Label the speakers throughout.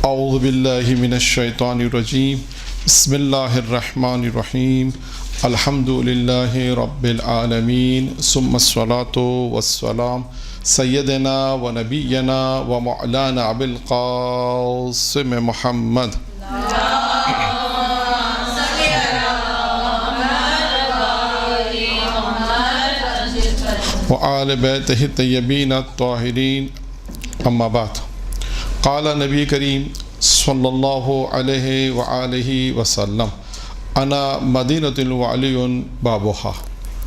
Speaker 1: اعوذ باللہ من الشیطان الرجیم بسم اللہ الرحمن الرحیم الحمد للہ رب العالمین ثم الصلاۃ والسلام سیدنا و نبینا و مولانا ابی القاسم محمد وآل بیتہ الطیبین الطاہرین اما بعد قال نبی کریم صلی اللہ علیہ وآلہ وسلم انا مدینۃ وعلی بابھا.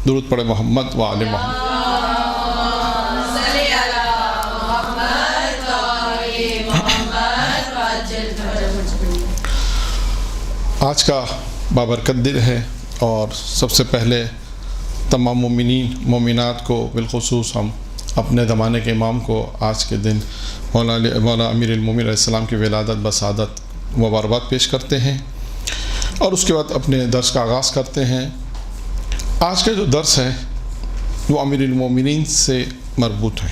Speaker 1: درود پڑھے محمد وآل محمد. آج کا بابرکت دن ہے اور سب سے پہلے تمام مومنین مومنات کو بالخصوص ہم اپنے زمانے کے امام کو آج کے دن مولا امیر المومنین علیہ السلام کی ولادت بسعادت مبارکباد پیش کرتے ہیں اور اس کے بعد اپنے درس کا آغاز کرتے ہیں. آج کا جو درس ہے وہ امیر المومنین سے مربوط ہے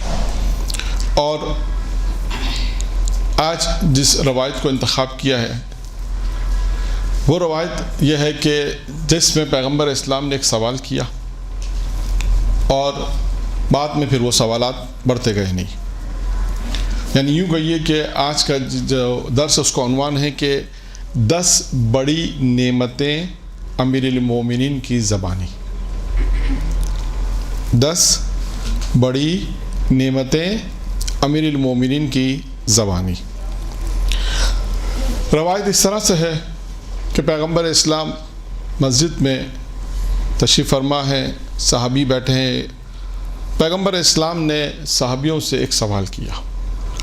Speaker 1: اور آج جس روایت کو انتخاب کیا ہے وہ روایت یہ ہے کہ جس میں پیغمبر اسلام نے ایک سوال کیا اور بعد میں پھر وہ سوالات بڑھتے گئے نہیں. یعنی یوں کہیے کہ آج کا جو درس اس کا عنوان ہے کہ 10 بڑی نعمتیں امیر المومنین کی زبانی. 10 بڑی نعمتیں امیر المومنین کی زبانی. روایت اس طرح سے ہے کہ پیغمبر اسلام مسجد میں تشریف فرما ہے، صحابی بیٹھے ہیں. پیغمبر اسلام نے صحابیوں سے ایک سوال کیا.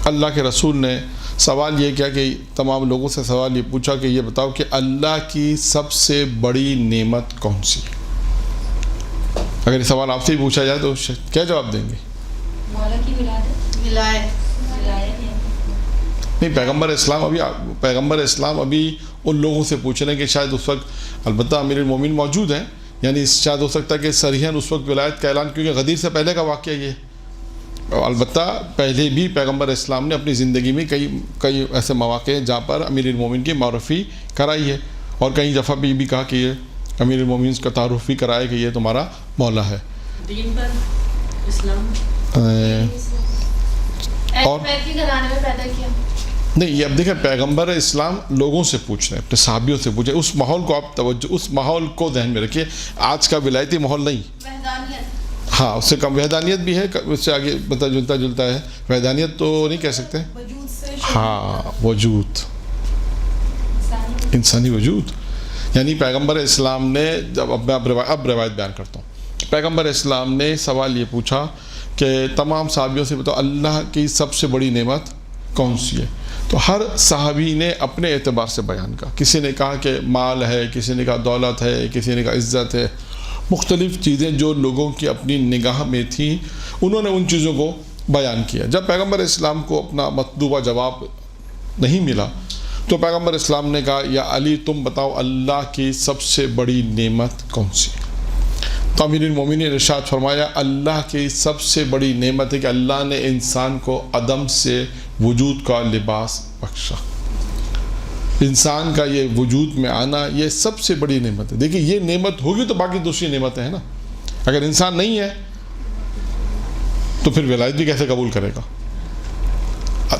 Speaker 1: اللہ کے رسول نے سوال یہ کیا کہ تمام لوگوں سے سوال یہ پوچھا کہ یہ بتاؤ کہ اللہ کی سب سے بڑی نعمت کون سی ہے؟ اگر یہ سوال آپ سے ہی پوچھا جائے تو کیا جواب دیں گے؟
Speaker 2: مولا کی ولایت.
Speaker 1: نہیں، پیغمبر اسلام ابھی ان لوگوں سے پوچھ رہے ہیں کہ شاید اس وقت البتہ امیر المومنین موجود ہیں، یعنی شاید ہو سکتا ہے کہ صریحاً اس وقت ولایت کا اعلان، کیونکہ غدیر سے پہلے کا واقعہ یہ. البتہ پہلے بھی پیغمبر اسلام نے اپنی زندگی میں کئی ایسے مواقع ہیں جہاں پر امیر المومنین کی معرفی کرائی ہے اور کئی دفعہ بھی کہا کہ یہ امیر المومنین کا تعارف بھی کرایا کہ یہ تمہارا مولا ہے.
Speaker 2: دین پر اسلام
Speaker 1: اور
Speaker 2: کے گھرانے میں پیدا کیا.
Speaker 1: نہیں، یہ اب دیکھیں پیغمبر اسلام لوگوں سے پوچھ رہے ہیں، اپنے صحابیوں سے پوچھیں. اس ماحول کو آپ توجہ، اس ماحول کو ذہن میں رکھیے. آج کا ولایتی ماحول نہیں، ہاں اس سے کم وحدانیت بھی ہے، اس سے آگے ملتا جلتا ہے. وحدانیت تو نہیں کہہ سکتے، ہاں وجود، انسانی وجود. یعنی پیغمبر اسلام نے جب اب روایت بیان کرتا ہوں. پیغمبر اسلام نے سوال یہ پوچھا کہ تمام صحابیوں سے بتاؤ اللہ کی سب سے بڑی نعمت کون سی ہے؟ تو ہر صحابی نے اپنے اعتبار سے بیان کہا. کسی نے کہا کہ مال ہے، کسی نے کہا دولت ہے، کسی نے کہا عزت ہے. مختلف چیزیں جو لوگوں کی اپنی نگاہ میں تھیں انہوں نے ان چیزوں کو بیان کیا. جب پیغمبر اسلام کو اپنا مطلوبہ جواب نہیں ملا تو پیغمبر اسلام نے کہا یا علی تم بتاؤ اللہ کی سب سے بڑی نعمت کون سی ہے؟ تو امیر المومنین نے ارشاد فرمایا اللہ کی سب سے بڑی نعمت ہے کہ اللہ نے انسان کو عدم سے وجود کا لباس بخشا. انسان کا یہ وجود میں آنا یہ سب سے بڑی نعمت ہے. دیکھیں یہ نعمت ہوگی تو باقی دوسری نعمتیں ہیں نا. اگر انسان نہیں ہے تو پھر ولایت بھی کیسے قبول کرے گا؟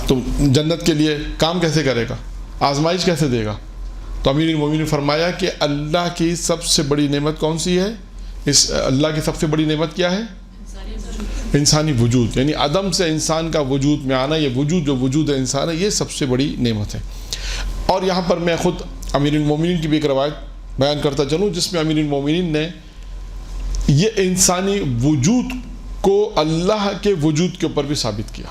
Speaker 1: تو جنت کے لیے کام کیسے کرے گا؟ آزمائش کیسے دے گا؟ تو امیر المومنین نے فرمایا کہ اللہ کی سب سے بڑی نعمت کون سی ہے؟ اللہ کی سب سے بڑی نعمت کیا ہے؟ انسانی وجود. یعنی عدم سے انسان کا وجود میں آنا، یہ وجود جو وجود ہے انسان ہے، یہ سب سے بڑی نعمت ہے. اور یہاں پر میں خود امیر المومنین کی بھی ایک روایت بیان کرتا چلوں جس میں امیر المومنین نے یہ انسانی وجود کو اللہ کے وجود کے اوپر بھی ثابت کیا.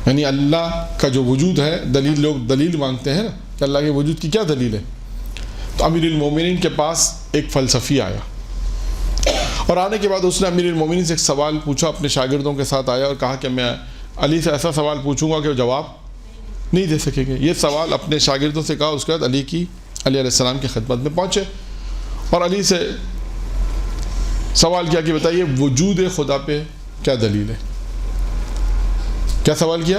Speaker 1: یعنی اللہ کا جو وجود ہے، دلیل لوگ دلیل مانگتے ہیں نا کہ اللہ کے وجود کی کیا دلیل ہے. تو امیر المومنین کے پاس ایک فلسفی آیا اور آنے کے بعد اس نے امیر المومنین سے ایک سوال پوچھا. اپنے شاگردوں کے ساتھ آیا اور کہا کہ میں علی سے ایسا سوال پوچھوں گا کہ وہ جواب نہیں دے سکیں گے. یہ سوال اپنے شاگردوں سے کہا. اس کے بعد علی علیہ السلام کی خدمت میں پہنچے اور علی سے سوال کیا کہ بتائیے وجود خدا پہ کیا دلیل ہے. کیا سوال کیا؟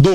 Speaker 1: 2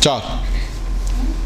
Speaker 1: 4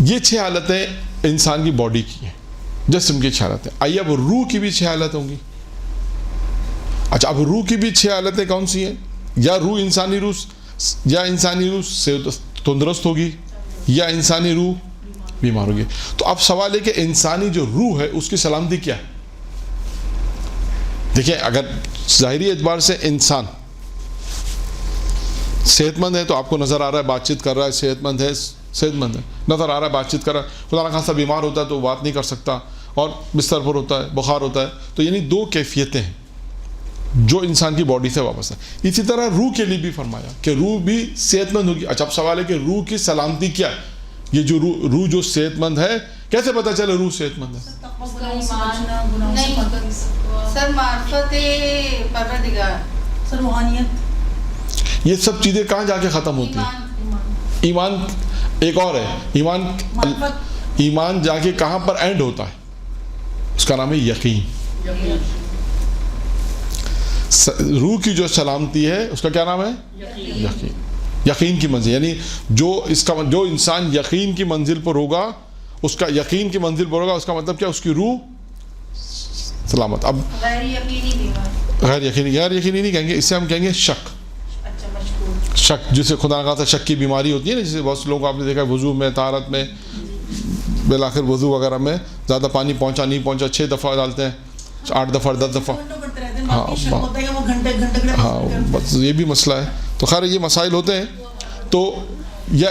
Speaker 1: یہ 6 حالتیں انسان کی باڈی کی ہیں، جسم کی 6 حالتیں. آئیے اب روح کی بھی 6 حالت ہوں گی. اچھا اب روح کی بھی 6 حالتیں کون سی ہیں؟ یا روح انسانی روح سے تندرست ہوگی یا انسانی روح بیمار ہوگی. تو اب سوال ہے کہ انسانی جو روح ہے اس کی سلامتی کیا ہے؟ دیکھیں اگر ظاہری اعتبار سے انسان صحت مند ہے تو آپ کو نظر آ رہا ہے بات چیت کر رہا ہے، صحت مند ہے نظر آ رہا ہے بات چیت کر رہا ہے. خدا نہ خاصا بیمار ہوتا ہے تو وہ بات نہیں کر سکتا اور بستر پر ہوتا ہے، بخار ہوتا ہے. تو یعنی 2 کیفیتیں ہیں جو انسان کی باڈی سے واپس ہے. اسی طرح روح کے لیے بھی فرمایا کہ روح بھی صحت مند ہوگی. اچھا اب سوال ہے کہ روح کی سلامتی کیا ہے؟ یہ جو روح جو صحت مند ہے، کیسے پتہ چلے روح صحت مند ہے؟
Speaker 3: سر معرفت پروردگار، سر روحانیت،
Speaker 1: یہ سب چیزیں کہاں جا کے ختم ہوتی ہیں؟ ایمان ایک اور ہے، ایمان جا کے کہاں پر اینڈ ہوتا ہے؟ اس کا نام ہے یقین. روح کی جو سلامتی ہے اس کا کیا نام ہے؟ یقین کی منزل. یعنی جو انسان یقین کی منزل پر ہوگا، اس کا یقین کی منزل پر ہوگا، اس کا مطلب کیا؟ اس کی روح سلامت. اب غیر یقینی نہیں کہیں گے، اس سے ہم کہیں گے شک. شک جسے خدا نہ خاصا شک کی بیماری ہوتی ہے نا، جسے بہت سے لوگوں کو آپ نے دیکھا وضو میں، طہارت میں، بالآخر وضو وغیرہ میں زیادہ پانی پہنچا نہیں پہنچا 6 دفعہ ڈالتے ہیں، 8 دفعہ 10 دفعہ. ہاں بس یہ بھی مسئلہ ہے. تو خیر یہ مسائل ہوتے ہیں. تو یا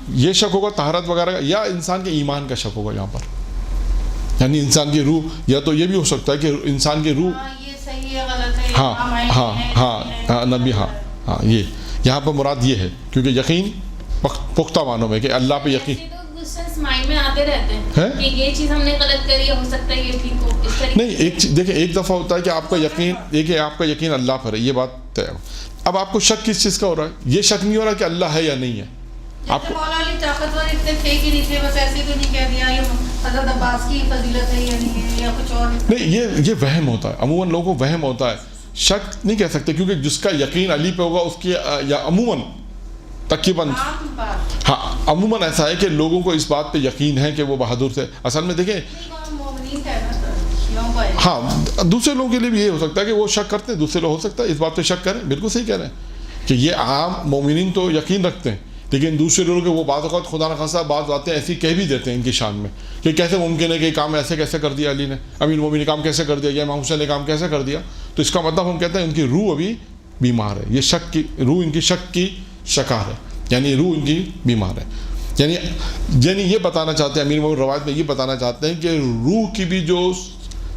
Speaker 1: یہ شک ہوگا طہارت وغیرہ کا، یا انسان کے ایمان کا شک ہوگا یہاں پر. یعنی انسان کی روح، یا تو یہ بھی ہو سکتا ہے کہ انسان کی روح ہاں نبی ہاں یہ یہاں پر مراد یہ ہے، کیونکہ یقین پختہ معنوں میں کہ اللہ پہ یقین
Speaker 2: مائنڈ میں آتے رہتے ہیں کہ یہ چیز ہم نے غلط کری ہے، ہو سکتا ہے یہ ٹھیک ہو. اس طریقے
Speaker 1: نہیں، دیکھیں ایک دفعہ ہوتا ہے کہ آپ کا یقین، دیکھیں آپ کا یقین اللہ پر ہے، یہ بات طے ہے. اب آپ کو شک کس چیز کا ہو رہا ہے؟ یہ شک نہیں ہو رہا کہ اللہ ہے یا نہیں ہے.
Speaker 3: آپ کو مولا علی طاقتور اتنے تھے کہ نہیں تھے، بس ایسے تو نہیں کہہ دیا یہ حضرت عباس کی فضیلت ہے یا نہیں ہے یا کچھ اور
Speaker 1: نہیں. یہ وہم ہوتا ہے، عموماً لوگوں کو وہم ہوتا ہے. شک نہیں کہہ سکتے کیونکہ جس کا یقین علی پہ ہوگا اس کی یا عموماً تقریباً ہاں عموماً ایسا ہے کہ لوگوں کو اس بات پہ یقین ہے کہ وہ بہادر تھے. اصل میں دیکھیں ہاں دوسرے لوگوں کے لیے بھی یہ ہو سکتا ہے کہ وہ شک کرتے ہیں، دوسرے لوگ ہو سکتا ہے اس بات پہ شک کریں. بالکل صحیح کہہ رہے ہیں کہ یہ عام مومنین تو یقین رکھتے ہیں، لیکن دوسرے لوگوں کے وہ بعض اوقات خدا نہ خاصا بعض باتیں ایسی کہہ بھی دیتے ہیں ان کی شان میں کہ کیسے ممکن ہے کہ کام ایسے کیسے کر دیا علی نے، امیر المومنین نے کام کیسے کر دیا، یا امام حسین نے کام کیسے کر دیا. تو اس کا مطلب ہم کہتے ہیں ان کی روح ابھی بیمار ہے. یہ شک کی روح ان کی شک کی شکار ہے، یعنی روح ان کی بیمار ہے. یعنی یہ بتانا چاہتے ہیں امیر المومنین روایت میں یہ بتانا چاہتے ہیں کہ روح کی بھی جو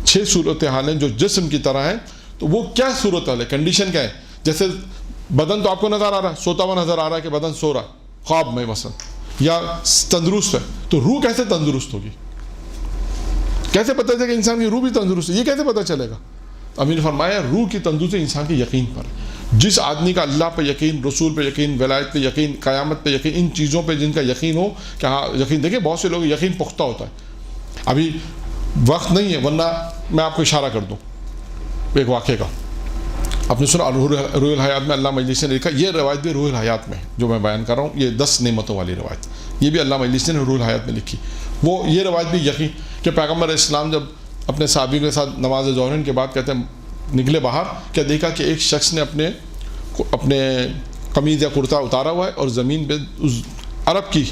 Speaker 1: 6 صورتحال ہیں جو جسم کی طرح ہیں، تو وہ کیا صورتحال ہے، کنڈیشن کیا ہے؟ جیسے بدن تو آپ کو نظر آ رہا ہے، سوتا ہوا نظر آ رہا ہے کہ بدن سو رہا ہے خواب میں مثلا، یا تندرست ہے. تو روح کیسے تندرست ہوگی؟ کیسے پتہ چلے کہ انسان کی روح بھی تندرست ہے؟ یہ کیسے پتہ چلے گا؟ امیر نے فرمایا روح کی تندرستی انسان کے یقین پر. جس آدمی کا اللہ پہ یقین، رسول پہ یقین، ولایت پہ یقین، قیامت پہ یقین، ان چیزوں پہ جن کا یقین ہو کہ ہاں یقین. دیکھیں بہت سے لوگ یقین پختہ ہوتا ہے. ابھی وقت نہیں ہے ورنہ میں آپ کو اشارہ کر دوں ایک واقعے کا. آپ نے سنا روح الحیات میں اللہ مجلس نے لکھا، یہ روایت بھی روح الحیات میں جو میں بیان کر رہا ہوں، یہ 10 نعمتوں والی روایت، یہ بھی اللہ مجلس نے روح الحیات میں لکھی. وہ یہ روایت بھی یقین کہ پیغمبر اسلام جب اپنے صحابی کے ساتھ نماز ظہر کے بعد کہتے ہیں نکلے باہر، کیا دیکھا کہ ایک شخص نے اپنے قمیض یا کرتا اتارا ہوا ہے اور زمین پہ اس عرب کی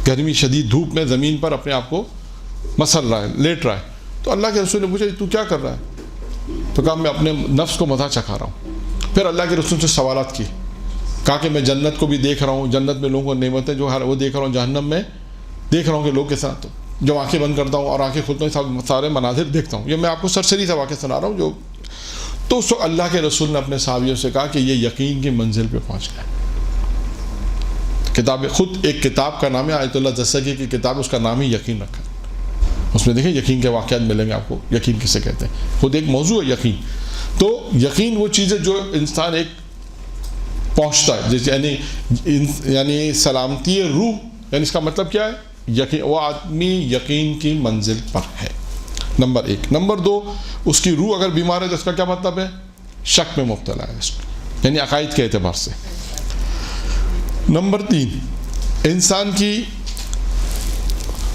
Speaker 1: گرمی شدید دھوپ میں زمین پر اپنے آپ کو مسل رہا ہے، لیٹ رہا ہے. تو اللہ کے رسول نے پوچھا تو کیا کر رہا ہے؟ تو کہا میں اپنے نفس کو مزہ چکھا رہا ہوں. پھر اللہ کے رسول سے سوالات کی، کہا کہ میں جنت کو بھی دیکھ رہا ہوں، جنت میں لوگوں کو نعمتیں جو ہے وہ دیکھ رہا ہوں، جہنم میں دیکھ رہا ہوں کہ لوگ کے ساتھ جب آنکھیں بند کرتا ہوں اور آنکھیں کھولتا ہوں سارے مناظر دیکھتا ہوں. یہ میں آپ کو سرسری سے واقعہ سنا رہا ہوں جو. تو اس وقت اللہ کے رسول نے اپنے صحابیوں سے کہا کہ یہ یقین کی منزل پہ پہنچ گیا. کتاب خود ایک کتاب کا نام ہے آیت اللہ دستگیر کی کتاب، اس کا نام ہی یقین رکھا. اس میں دیکھیں یقین کے واقعات ملیں گے آپ کو، یقین کسے کہتے ہیں، خود ایک موضوع ہے یقین. تو یقین وہ چیز ہے جو انسان ایک پہنچتا ہے، جیسے یعنی سلامتی روح، یعنی اس کا مطلب کیا ہے؟ یقین. وہ آدمی یقین کی منزل پر ہے، نمبر 1. نمبر 2، اس کی روح اگر بیمار ہے تو اس کا کیا مطلب ہے؟ شک میں مبتلا ہے، یعنی عقائد کے اعتبار سے. نمبر 3، انسان کی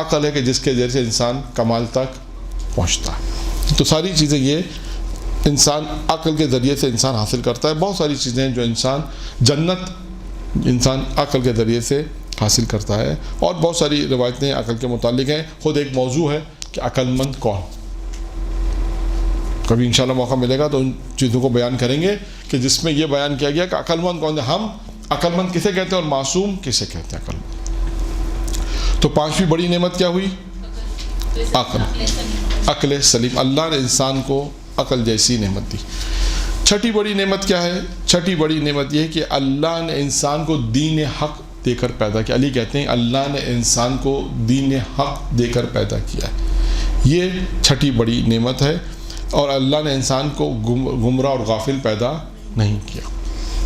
Speaker 1: عقل ہے کہ جس کے ذریعے سے انسان کمال تک پہنچتا ہے. تو ساری چیزیں یہ انسان عقل کے ذریعے سے انسان حاصل کرتا ہے. بہت ساری چیزیں ہیں جو انسان جنت انسان عقل کے ذریعے سے حاصل کرتا ہے. اور بہت ساری روایتیں عقل کے متعلق ہیں. خود ایک موضوع ہے کہ عقل مند کون. کبھی انشاءاللہ موقع ملے گا تو ان چیزوں کو بیان کریں گے کہ جس میں یہ بیان کیا گیا کہ عقل مند کون ہے. ہم عقل مند کسے کہتے ہیں اور معصوم کسے کہتے ہیں عقل مند. تو پانچویں بڑی نعمت کیا ہوئی؟ عقل سلیم. اللہ نے انسان کو عقل جیسی نعمت دی. چھٹی بڑی نعمت کیا ہے؟ چھٹی بڑی نعمت یہ ہے کہ اللہ نے انسان کو دین حق دے کر پیدا کیا. علی کہتے ہیں اللہ نے انسان کو دین حق دے کر پیدا کیا ہے. یہ چھٹی بڑی نعمت ہے. اور اللہ نے انسان کو گمراہ اور غافل پیدا نہیں کیا.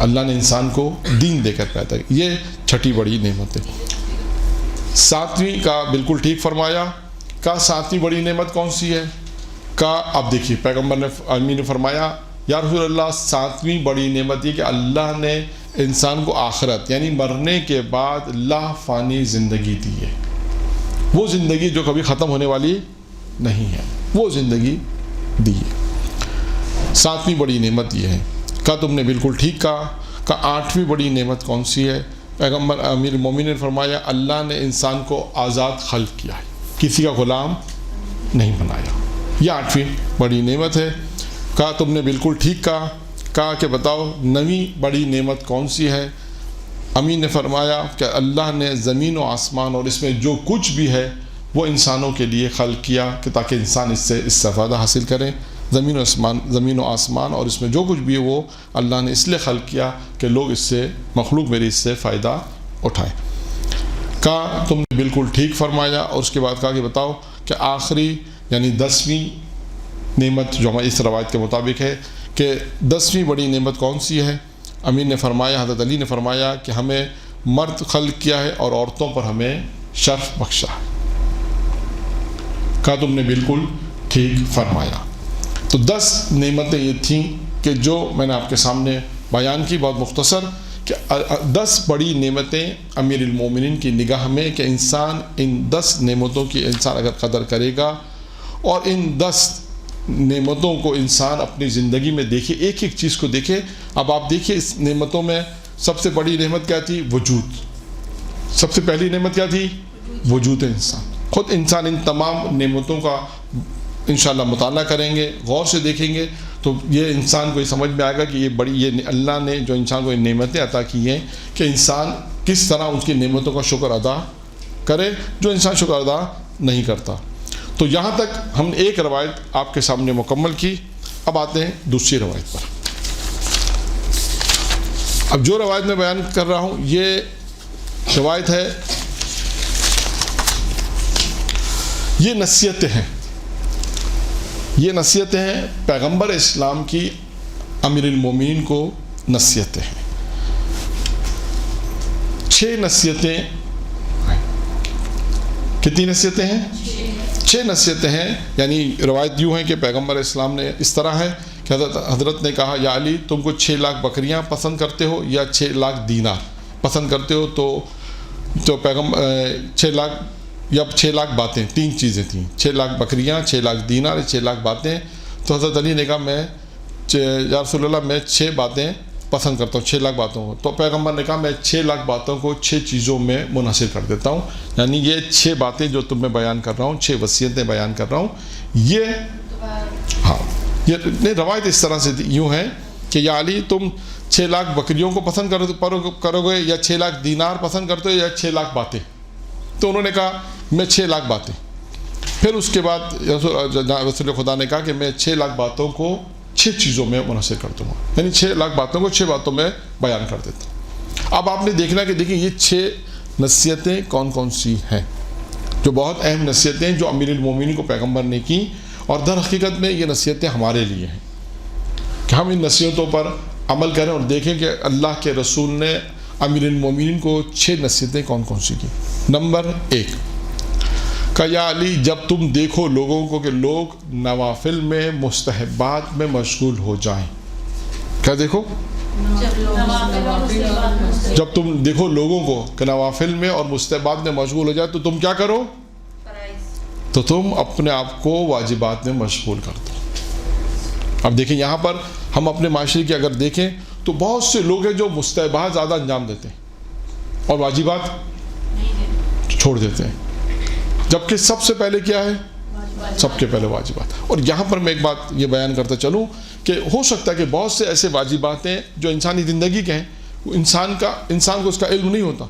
Speaker 1: اللہ نے انسان کو دین دے کر پیدا کیا. یہ چھٹی بڑی نعمت ہے. ساتویں کا بالکل ٹھیک فرمایا. کا ساتویں بڑی نعمت کون سی ہے؟ کا اب دیکھیے پیغمبر نے امین نے فرمایا یا رسول اللہ ساتویں بڑی نعمت یہ کہ اللہ نے انسان کو آخرت یعنی مرنے کے بعد لا فانی زندگی دی ہے. وہ زندگی جو کبھی ختم ہونے والی نہیں ہے, وہ زندگی دی ہے. ساتویں بڑی نعمت یہ ہے. کا تم نے بالکل ٹھیک کہا. کا آٹھویں بڑی نعمت کون سی ہے؟ پیغمبر امیر المومنین نے فرمایا اللہ نے انسان کو آزاد خلق کیا ہے, کسی کا غلام نہیں بنایا. یہ آٹھویں بڑی نعمت ہے. کہا تم نے بالکل ٹھیک کہا. کہا کہ بتاؤ نویں بڑی نعمت کون سی ہے؟ امین نے فرمایا کہ اللہ نے زمین و آسمان اور اس میں جو کچھ بھی ہے وہ انسانوں کے لیے خلق کیا کہ تاکہ انسان اس سے استفادہ حاصل کریں. زمین و آسمان اور اس میں جو کچھ بھی ہے وہ اللہ نے اس لیے خلق کیا کہ لوگ اس سے مخلوق میری اس سے فائدہ اٹھائیں. کہا تم نے بالکل ٹھیک فرمایا. اور اس کے بعد کہا کہ بتاؤ کہ آخری یعنی 10ویں نعمت جو ہماری اس روایت کے مطابق ہے کہ 10ویں بڑی نعمت کون سی ہے؟ امین نے فرمایا حضرت علی نے فرمایا کہ ہمیں مرد خلق کیا ہے اور عورتوں پر ہمیں شرف بخشا ہے. کہا تم نے بالکل ٹھیک فرمایا. تو 10 نعمتیں یہ تھیں کہ جو میں نے آپ کے سامنے بیان کی بہت مختصر کہ 10 بڑی نعمتیں امیر المومنین کی نگاہ میں کہ انسان ان 10 نعمتوں کی انسان اگر قدر کرے گا اور ان 10 نعمتوں کو انسان اپنی زندگی میں دیکھے, ایک ایک چیز کو دیکھے. اب آپ دیکھیے اس نعمتوں میں سب سے بڑی نعمت کیا تھی؟ وجود. سب سے پہلی نعمت کیا تھی؟ وجود انسان. خود انسان ان تمام نعمتوں کا انشاءاللہ مطالعہ کریں گے, غور سے دیکھیں گے تو یہ انسان کو یہ سمجھ میں آئے گا کہ یہ اللہ نے جو انسان کو نعمتیں عطا کی ہیں کہ انسان کس طرح اس کی نعمتوں کا شکر ادا کرے, جو انسان شکر ادا نہیں کرتا. تو یہاں تک ہم نے ایک روایت آپ کے سامنے مکمل کی. اب آتے ہیں دوسری روایت پر. اب جو روایت میں بیان کر رہا ہوں یہ روایت ہے, یہ نصیحتیں ہیں. یہ نصیحتیں ہیں پیغمبر اسلام کی امیر المومنین کو نصیحتیں ہیں. 6 نصیحتیں. کتنی نصیحتیں ہیں؟ 6 نصیحتیں ہیں. یعنی روایت یوں ہے کہ پیغمبر اسلام نے اس طرح ہے کہ حضرت نے کہا یا علی تم کو 6 لاکھ بکریاں پسند کرتے ہو یا 6 لاکھ دینار پسند کرتے ہو؟ تو پیغمبر 6 لاکھ یا 6 لاکھ باتیں, 3 چیزیں تھیں, 6 لاکھ بکریاں, 6 لاکھ دینار, 6 لاکھ باتیں. تو حضرت علی نے کہا میں یا رسول اللہ میں 6 باتیں پسند کرتا ہوں, 6 لاکھ باتوں کو. تو پیغمبر نے کہا میں 6 لاکھ باتوں کو 6 چیزوں میں منحصر کر دیتا ہوں. یعنی یہ 6 باتیں جو تم میں بیان کر رہا ہوں, 6 وصیتیں بیان کر رہا ہوں, یہ ہاں یہ روایت اس طرح سے یوں ہے کہ یا علی تم 6 لاکھ بکریوں کو پسند کرو گے یا 6 لاکھ دینار پسند کرتے ہو یا 6 لاکھ باتیں؟ تو انہوں نے کہا میں 6 لاکھ باتیں. پھر اس کے بعد رسول خدا نے کہا کہ میں 6 لاکھ باتوں کو 6 چیزوں میں منحصر کر دوں گا. یعنی 6 لاکھ باتوں کو 6 باتوں میں بیان کر دیتا ہوں. اب آپ نے دیکھنا کہ دیکھیں یہ 6 نصیحتیں کون کون سی ہیں جو بہت اہم نصیحتیں جو امیر المومنین کو پیغمبر نے کی. اور در حقیقت میں یہ نصیحتیں ہمارے لیے ہیں کہ ہم ان نصیحتوں پر عمل کریں اور دیکھیں کہ اللہ کے رسول نے امیر المومنین کو 6 نصیحتیں کون کون سی کی. نمبر 1 کہ یا علی جب تم دیکھو لوگوں کو کہ لوگ نوافل میں مستحبات میں مشغول ہو جائیں. کیا دیکھو؟ جب تم دیکھو لوگوں کو کہ نوافل میں اور مستحبات میں مشغول ہو جائے تو تم کیا کرو؟ تو تم اپنے آپ کو واجبات میں مشغول کر دو. اب دیکھیں یہاں پر ہم اپنے معاشرے کی اگر دیکھیں تو بہت سے لوگ ہیں جو مستحبات زیادہ انجام دیتے ہیں اور واجبات چھوڑ دیتے ہیں, جبکہ سب سے پہلے کیا ہے؟ سب کے پہلے واجبات. اور یہاں پر میں ایک بات یہ بیان کرتا چلوں کہ ہو سکتا ہے کہ بہت سے ایسے واجبات ہیں جو انسانی زندگی کے ہیں, وہ انسان کو اس کا علم نہیں ہوتا,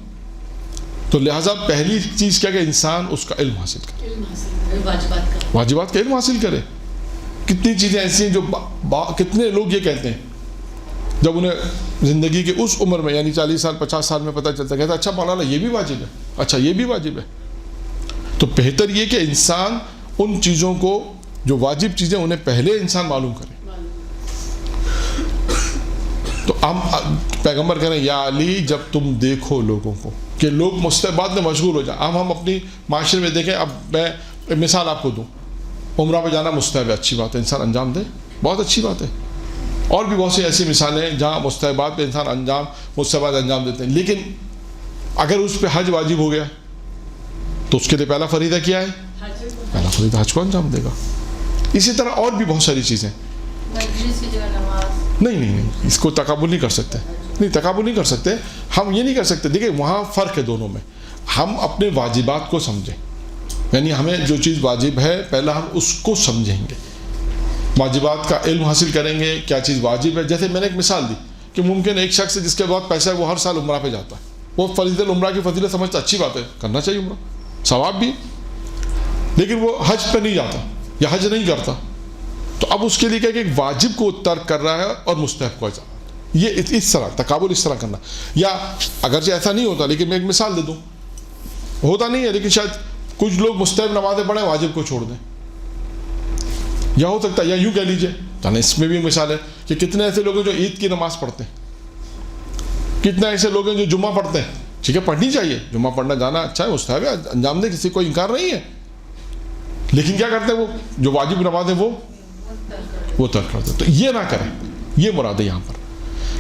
Speaker 1: تو لہٰذا پہلی چیز کیا کہ انسان اس کا علم حاصل کرے, واجبات کا علم حاصل کرے. کتنی چیزیں ایسی ہیں جو کتنے لوگ یہ کہتے ہیں جب انہیں زندگی کے اس عمر میں یعنی 40 سال 50 سال میں پتہ چلتا کہتا اچھا مولانا یہ بھی واجب ہے, اچھا یہ بھی واجب ہے. تو بہتر یہ کہ انسان ان چیزوں کو جو واجب چیزیں انہیں پہلے انسان معلوم کرے. تو ہم پیغمبر کہہ رہے ہیں یا علی جب تم دیکھو لوگوں کو کہ لوگ مستحبات میں مشغول ہو جائیں. اب ہم اپنی معاشرے میں دیکھیں, اب میں مثال آپ کو دوں, عمرہ پہ جانا مستحب ہے, اچھی بات ہے, انسان انجام دے, بہت اچھی بات ہے. اور بھی بہت سی ایسی مثالیں ہیں جہاں مستحبات پہ انسان مستحبات انجام دیتے ہیں. لیکن اگر اس پہ حج واجب ہو گیا تو اس کے لیے پہلا فریضہ کیا ہے؟ پہلا فریضہ حج کو انجام دے گا. اسی طرح اور بھی بہت ساری چیزیں. نہیں اس کو تقابل نہیں کر سکتے, تقابل نہیں کر سکتے. ہم یہ نہیں کر سکتے. دیکھیں وہاں فرق ہے دونوں میں. ہم اپنے واجبات کو سمجھیں, یعنی ہمیں جو چیز واجب ہے پہلا ہم اس کو سمجھیں گے, واجبات کا علم حاصل کریں گے کیا چیز واجب ہے. جیسے میں نے ایک مثال دی کہ ممکن ایک شخص جس کے بعد پیسہ ہے وہ ہر سال عمرہ پہ جاتا ہے, وہ فضیلت عمرہ کی فضیلت سمجھتا, اچھی بات ہے, کرنا چاہیے عمرہ, ثواب بھی, لیکن وہ حج پہ نہیں جاتا یا حج نہیں کرتا. تو اب اس کے لیے کیا کہ ایک واجب کو ترک کر رہا ہے اور مستحب کو ایسا, یہ اس طرح تقابل اس طرح کرنا. یا اگرچہ ایسا نہیں ہوتا, لیکن میں ایک مثال دے دوں, ہوتا نہیں ہے لیکن شاید کچھ لوگ مستحب نمازیں پڑھیں واجب کو چھوڑ دیں, یا ہو سکتا ہے, یا یوں کہہ لیجیے اس میں بھی مثال ہے کہ کتنے ایسے لوگ ہیں جو عید کی نماز پڑھتے ہیں, کتنے ایسے لوگ ہیں جو جمعہ پڑھتے ہیں. ٹھیک ہے, پڑھنی چاہیے, جمعہ پڑھنا جانا اچھا ہے, مستحب ہے, انجام دے, کسی کو انکار نہیں ہے. لیکن کیا کرتے ہیں وہ جو واجب نماز ہے وہ ترک کرتے. تو یہ نہ کریں, یہ مراد ہے یہاں پر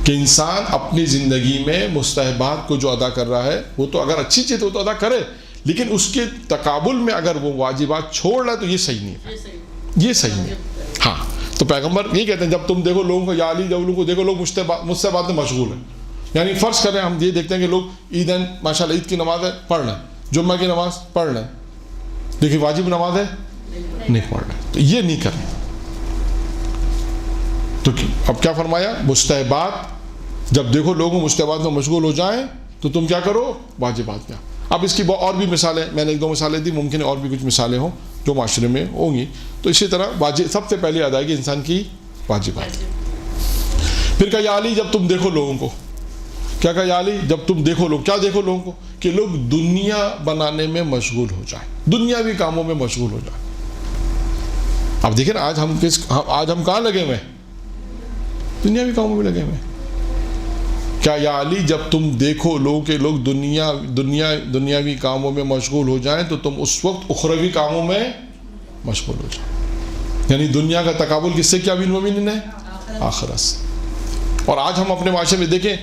Speaker 1: کہ انسان اپنی زندگی میں مستحبات کو جو ادا کر رہا ہے وہ تو اگر اچھی چیز ہے تو ادا کرے, لیکن اس کے تقابل میں اگر وہ واجبات چھوڑ رہا ہے تو یہ صحیح نہیں ہے, یہ صحیح نہیں ہے. ہاں, تو پیغمبر یہ کہتے ہیں جب تم دیکھو لوگوں کو, یا علی جب لوگوں کو دیکھو لوگ مستحبات میں مشغول ہیں. یعنی فرض کریں ہم یہ دیکھتے ہیں کہ لوگ عیدین ماشاء اللہ عید کی نماز ہے پڑھ لیں, جمعہ کی نماز پڑھ لیں, لیکن واجب نماز ہے نہیں پڑھ رہے, تو یہ نہیں کریں. تو اب کیا فرمایا, مستحبات جب دیکھو لوگوں مستحبات میں مشغول ہو جائیں تو تم کیا کرو, واجبات کیا. اب اس کی اور بھی مثالیں, میں نے 1-2 مثالیں دی, ممکن ہے اور بھی کچھ مثالیں ہوں جو معاشرے میں ہوں گی. تو اسی طرح واجب سب سے پہلے ادائیگی انسان کی واجبات. پھر کہا یا علی جب تم دیکھو لوگوں کو, کیا کہا یا علی جب تم دیکھو لوگ, کیا دیکھو لوگوں کو کہ لوگ دنیا بنانے میں مشغول ہو جائیں, دنیاوی کاموں میں مشغول ہو جائیں. اب دیکھیں آج ہم کہاں لگے ہوئے, دنیاوی کاموں میں لگے ہوئے. کیا یا علی جب تم دیکھو لوگ کہ لوگ دنیاوی کاموں میں مشغول ہو جائیں تو تم اس وقت اخروی کاموں میں مشغول ہو جائیں. یعنی دنیا کا تقابل کس سے کیا بالمؤمنین ہے, آخرت سے. اور آج ہم اپنے معاشرے میں دیکھیں,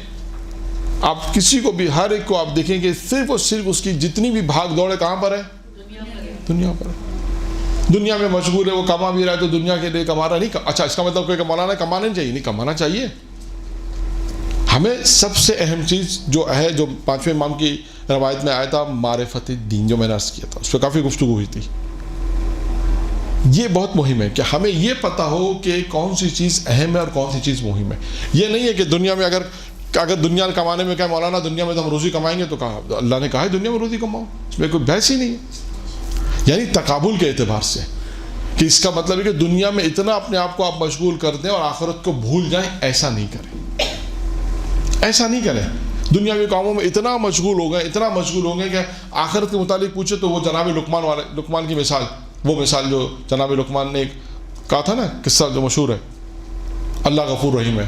Speaker 1: آپ کسی کو بھی, ہر ایک کو آپ دیکھیں کہ صرف اور صرف اس کی جتنی بھی بھاگ دوڑ ہے کہاں پر ہے, دنیا پر. دنیا میں مشغول ہے, وہ کما بھی رہا ہے تو دنیا کے لیے کما رہا نہیں. اچھا اس کا مطلب کوئی مولانا کمانا نہیں چاہیے, نہیں کمانا چاہیے. ہمیں سب سے اہم چیز جو ہے, جو 5ویں امام کی روایت میں آیا تھا, معرفت دین, جو میں نے عرض کیا تھا, اس پہ کافی گفتگو ہوئی تھی. یہ بہت مہم ہے کہ ہمیں یہ پتہ ہو کہ کون سی چیز اہم ہے اور کون سی چیز مہم ہے. یہ نہیں ہے کہ دنیا میں اگر دنیا کمانے میں کہا مولانا دنیا میں تو ہم روزی کمائیں گے, تو کہا اللہ نے کہا ہے دنیا میں روزی کماؤ, اس میں کوئی بحث ہی نہیں ہے. یعنی تقابل کے اعتبار سے کہ اس کا مطلب ہے کہ دنیا میں اتنا اپنے آپ کو آپ مشغول کر دیں اور آخرت کو بھول جائیں, ایسا نہیں کریں, ایسا نہیں کریں. دنیاوی کاموں میں اتنا مشغول ہو گئے کہ آخرت کے متعلق پوچھے تو وہ جناب لقمان کی مثال, وہ مثال جو جناب لقمان نے کہا تھا نا, قصہ جو مشہور ہے, اللہ غفور رحیم ہے.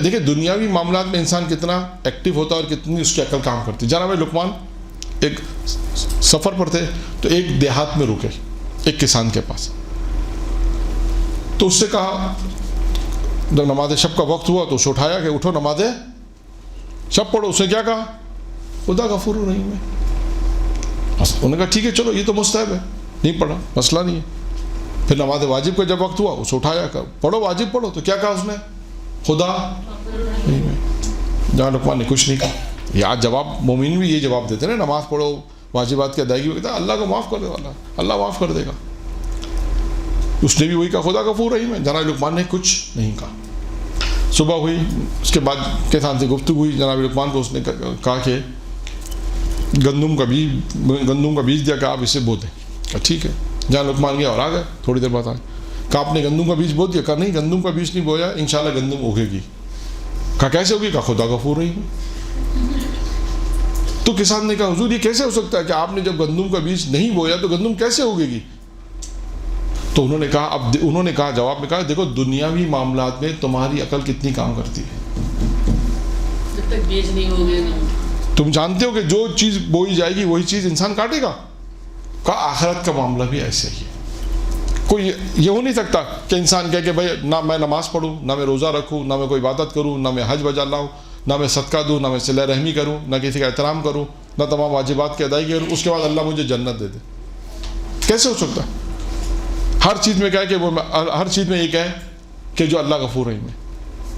Speaker 1: دیکھیں دنیاوی معاملات میں انسان کتنا ایکٹیو ہوتا ہے اور کتنی اس کی عقل کام کرتی. جناب لقمان ایک سفر پر تھے تو ایک دیہات میں رکے ایک کسان کے پاس, تو اس سے کہا جب نماز شب کا وقت ہوا تو اسے اٹھایا کہ اٹھو نماز شب پڑھو. اس نے کیا کہا, خدا غفور رحیم ہے. انہوں نے کہا ٹھیک ہے چلو یہ تو مستحب ہے, نہیں پڑھا, مسئلہ نہیں ہے. پھر نماز واجب کا جب وقت ہوا اسے اٹھایا, پڑھو واجب پڑھو. تو کیا کہا اس نے, خدا نہیں میں. جہاں لقمان نے کچھ نہیں کہا. یہ آج جواب مومن بھی یہ جواب دیتے ہیں نا, نماز پڑھو واجبات کی ادائیگی, کہتا ہے اللہ کو معاف کر دے والا, اللہ معاف کر دے گا. اس نے بھی وہی کہا خدا غفور رحیم ہے. جناب لقمان نے کچھ نہیں کہا. صبح ہوئی, اس کے بعد کسان سے گفتگو ہوئی. جناب لقمان کو اس نے کہا کہ گندم کا بیج دیا کہ آپ اسے بو دیں. کہا ٹھیک ہے. جہاں لقمان گیا اور آ گئے, تھوڑی دیر بعد آئے. کہا آپ نے گندم کا بیج بو دیا؟ کہا نہیں گندم کا بیج نہیں بویا, انشاءاللہ گندم اگے گی. کہا کیسے ہوگی؟ کہا خدا غفور رحیم. تو کسان نے کہا حضور یہ کیسے ہو سکتا ہے کہ آپ نے جب گندم کا بیج نہیں بویا تو گندم کیسے اگے گی؟ تو انہوں نے کہا جواب میں کہا دیکھو دنیاوی معاملات میں تمہاری عقل کتنی کام کرتی ہے.
Speaker 2: جب تک بیج نہیں ہوگے
Speaker 1: تم جانتے ہو کہ جو چیز بوئی جائے گی وہی چیز انسان کاٹے گا. کہا آخرت کا معاملہ بھی ایسے ہی ہے. کوئی یہ ہو نہیں سکتا کہ انسان کہے کہ بھائی نہ میں نماز پڑھوں, نہ میں روزہ رکھوں, نہ میں کوئی عبادت کروں, نہ میں حج بجا لاؤں, نہ میں صدقہ دوں, نہ میں صلہ رحمی کروں, نہ کسی کا احترام کروں, نہ تمام واجبات کی ادائیگی کروں, اس کے بعد اللہ مجھے جنت دے دے. کیسے ہو سکتا ہے؟ ہر چیز میں کہے کہ وہ ہر چیز میں یہ کہے کہ جو اللہ غفور رحیم ہے.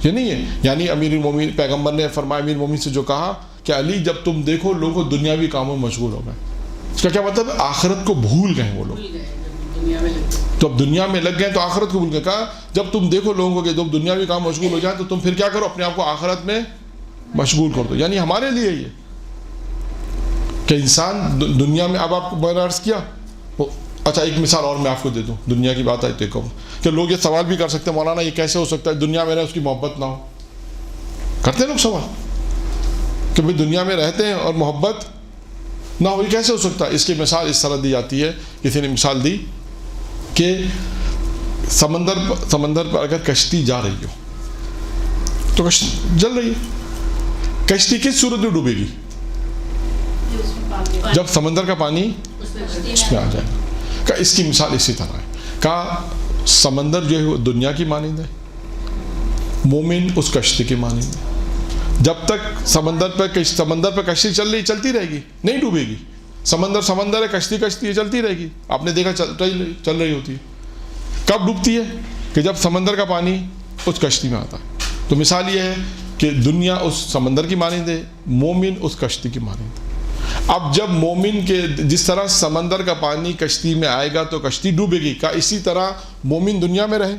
Speaker 1: یہ نہیں ہے. یعنی امیر المومنین پیغمبر نے فرمایا امیر المومنین سے جو کہا کہ علی جب تم دیکھو لوگوں دنیاوی کاموں میں مشغول ہو گئے. اس کا کیا مطلب ہے؟ آخرت کو بھول گئے وہ لوگ. تو اب دنیا میں لگ گئے تو آخرت کو بھول گئے. کہا جب تم دیکھو لوگوں کو کہ جب دنیاوی کام مشغول ہو جائیں تو تم پھر کیا کرو, اپنے آپ کو آخرت میں مشغول کر دو. یعنی ہمارے لیے یہ کہ انسان دنیا میں, اب آپ کو میں نے عرض کیا. اچھا ایک مثال اور میں آپ کو دے دوں, دنیا کی بات آئی تو کہوں کہ لوگ یہ سوال بھی کر سکتے ہیں مولانا یہ کیسے ہو سکتا ہے دنیا میں رہے اس کی محبت نہ ہو. کرتے ہیں لوگ سوال کہ بھائی دنیا میں رہتے ہیں اور محبت نہ ہو, یہ کیسے ہو سکتا ہے؟ اس کی مثال اس طرح دی جاتی ہے. کسی نے مثال دی کہ سمندر پر اگر کشتی جا رہی ہو تو کشتی جل رہی ہے, کشتی کس صورت میں ڈوبے گی؟ جب سمندر کا پانی اس میں آ جائے گا. کہ اس کی مثال اسی طرح ہے. کہا سمندر جو ہے وہ دنیا کی مانند ہے, مومن اس کشتی کی مانند ہے. جب تک سمندر پہ کشتی چلتی رہے گی, نہیں ڈوبے گی. سمندر ہے, کشتی ہے, چلتی رہے گی. آپ نے دیکھا چل رہی ہوتی ہے. کب ڈوبتی ہے؟ کہ جب سمندر کا پانی اس کشتی میں آتا ہے. تو مثال یہ ہے کہ دنیا اس سمندر کی مانند ہے, مومن اس کشتی کی مانند ہے. اب جب مومن کے جس طرح سمندر کا پانی کشتی میں آئے گا تو کشتی ڈوبے گی, کا اسی طرح مومن دنیا میں رہے,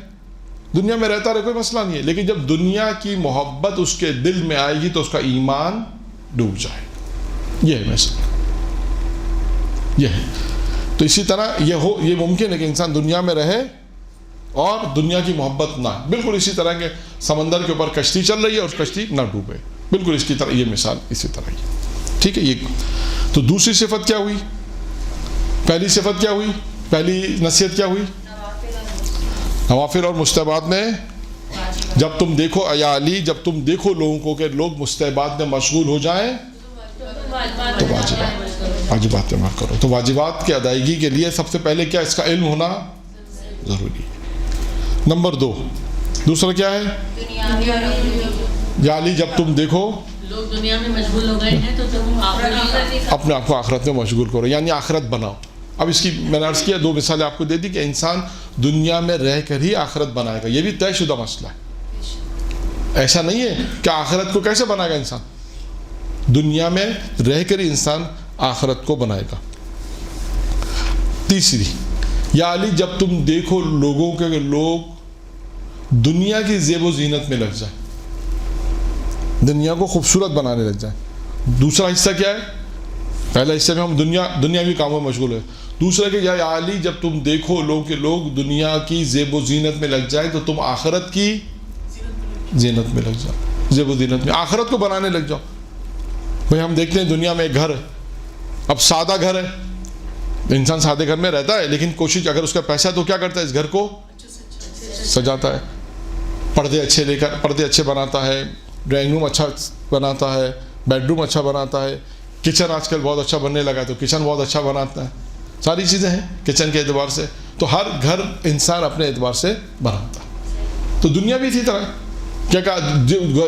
Speaker 1: دنیا میں رہتا رہے, کوئی مسئلہ نہیں ہے. لیکن جب دنیا کی محبت اس کے دل میں آئے گی تو اس کا ایمان ڈوب جائے گا. یہ ہے مثال, یہ ہے. تو اسی طرح یہ ممکن ہے کہ انسان دنیا میں رہے اور دنیا کی محبت نہ, بالکل اسی طرح کہ سمندر کے اوپر کشتی چل رہی ہے اور کشتی نہ ڈوبے, بالکل اس کی طرح یہ مثال اسی طرح ہی. ٹھیک ہے. یہ تو دوسری صفت کیا ہوئی؟ پہلی صفت کیا ہوئی؟ پہلی نصیحت کیا ہوئی؟ نوافل اور مستحبات میں جب تم دیکھو یا علی جب تم دیکھو لوگوں کو کہ لوگ مستحبات میں مشغول ہو جائیں تو واجبات میں کرو. تو واجبات کی ادائیگی کے لیے سب سے پہلے کیا اس کا علم ہونا ضروری ہے. نمبر 2 دوسرا کیا ہے؟ یا علی جب تم دیکھو
Speaker 2: لوگ دنیا میں مشغول ہو گئے ہیں تو تم
Speaker 1: اپنے آپ کو آخرت میں مشغول کرو, یعنی آخرت بناؤ. اب اس کی میں نے عرض کیا 2 مثالیں آپ کو دے دی کہ انسان دنیا میں رہ کر ہی آخرت بنائے گا. یہ بھی طے شدہ مسئلہ ہے. ایسا نہیں ہے کہ آخرت کو کیسے بنائے گا انسان, دنیا میں رہ کر ہی انسان آخرت کو بنائے گا. تیسری یا علی جب تم دیکھو لوگوں کے لوگ دنیا کی زیب و زینت میں لگ جائیں, دنیا کو خوبصورت بنانے لگ جائیں. دوسرا حصہ کیا ہے؟ پہلا حصہ میں ہم دنیاوی کاموں میں مشغول ہیں. دوسرا کہ یا علی جب تم دیکھو لوگ کہ لوگ دنیا کی زیب و زینت میں لگ جائیں تو تم آخرت کی زینت میں لگ جاؤ, زیب و زینت میں آخرت کو بنانے لگ جاؤ. بھئی ہم دیکھتے ہیں دنیا میں ایک گھر ہے, اب سادہ گھر ہے, انسان سادے گھر میں رہتا ہے لیکن کوشش اگر اس کا پیسہ ہے تو کیا کرتا ہے اس گھر کو سجاتا ہے, پردے اچھے بناتا ہے, ڈرائنگ روم اچھا بناتا ہے, بیڈ روم اچھا بناتا ہے, کچن آج کل بہت اچھا بننے لگا ہے تو کچن بہت اچھا بناتا ہے. ساری چیزیں ہیں کچن کے اعتبار سے. تو ہر گھر انسان اپنے اعتبار سے بناتا ہے. تو دنیا بھی اسی طرح کیا کہا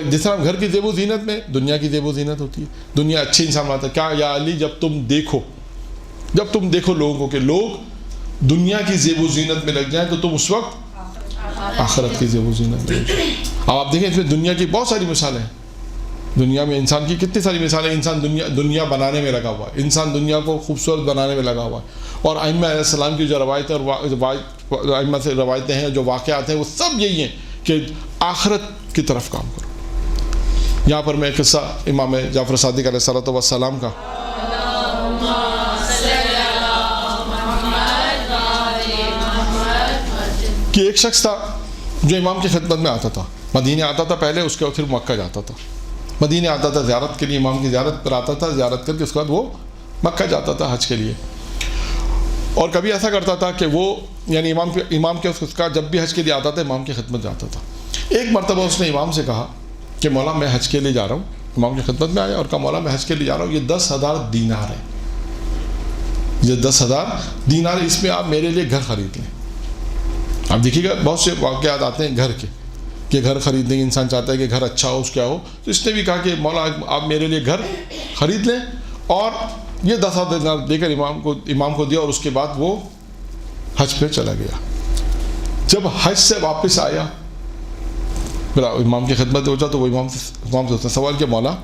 Speaker 1: جس طرح گھر کی زیب و زینت میں دنیا کی زیب و زینت ہوتی ہے, دنیا اچھی انسان بناتا ہے. کیا یا علی جب تم دیکھو جب تم دیکھو لوگوں کو کہ لوگ دنیا کی زیب و زینت میں لگ جائیں تو تم اس وقت آخرت کی زیب و زینت میں لگ جائیں. اب آپ دیکھیں اس میں دنیا کی بہت ساری مثالیں ہیں. دنیا میں انسان کی کتنی ساری مثالیں. انسان دنیا بنانے میں لگا ہوا ہے, انسان دنیا کو خوبصورت بنانے میں لگا ہوا ہے. اور ائمہ علیہ السلام کی جو روایتیں اور ائمہ سے روایتیں ہیں, جو واقعات ہیں, وہ سب یہی ہیں کہ آخرت کی طرف کام کرو. یہاں پر میں ایک قصہ امام جعفر صادق علیہ السلام کا, کہ ایک شخص تھا جو امام کی خدمت میں آتا تھا. مدینے آتا تھا پہلے, اس کے بعد پھر مکہ جاتا تھا. مدینے آتا تھا زیارت کے لیے, امام کی زیارت پر آتا تھا, زیارت کر کے اس کے بعد وہ مکہ جاتا تھا حج کے لیے. اور کبھی ایسا کرتا تھا کہ وہ یعنی امام کے اس کا جب بھی حج کے لیے آتا تھا امام کی خدمت جاتا تھا. ایک مرتبہ اس نے امام سے کہا کہ مولا میں حج کے لیے جا رہا ہوں. امام کی خدمت میں آیا اور کہا مولا میں حج کے لیے جا رہا ہوں, یہ 10,000 دینار ہے, یہ 10,000 دینار ہے, اس میں آپ میرے لیے گھر خرید لیں. آپ دیکھیے گا بہت سے واقعات آتے ہیں گھر کے, کہ گھر خریدنے کی انسان چاہتا ہے کہ گھر اچھا ہو, اس کیا ہو. تو اس نے بھی کہا کہ مولا آپ میرے لیے گھر خرید لیں, اور یہ 10,000 دینار دے کر امام کو دیا, اور اس کے بعد وہ حج پہ چلا گیا. جب حج سے واپس آیا, میرا امام کی خدمت پہنچا, تو وہ امام سے اس نے سوال کیا, مولا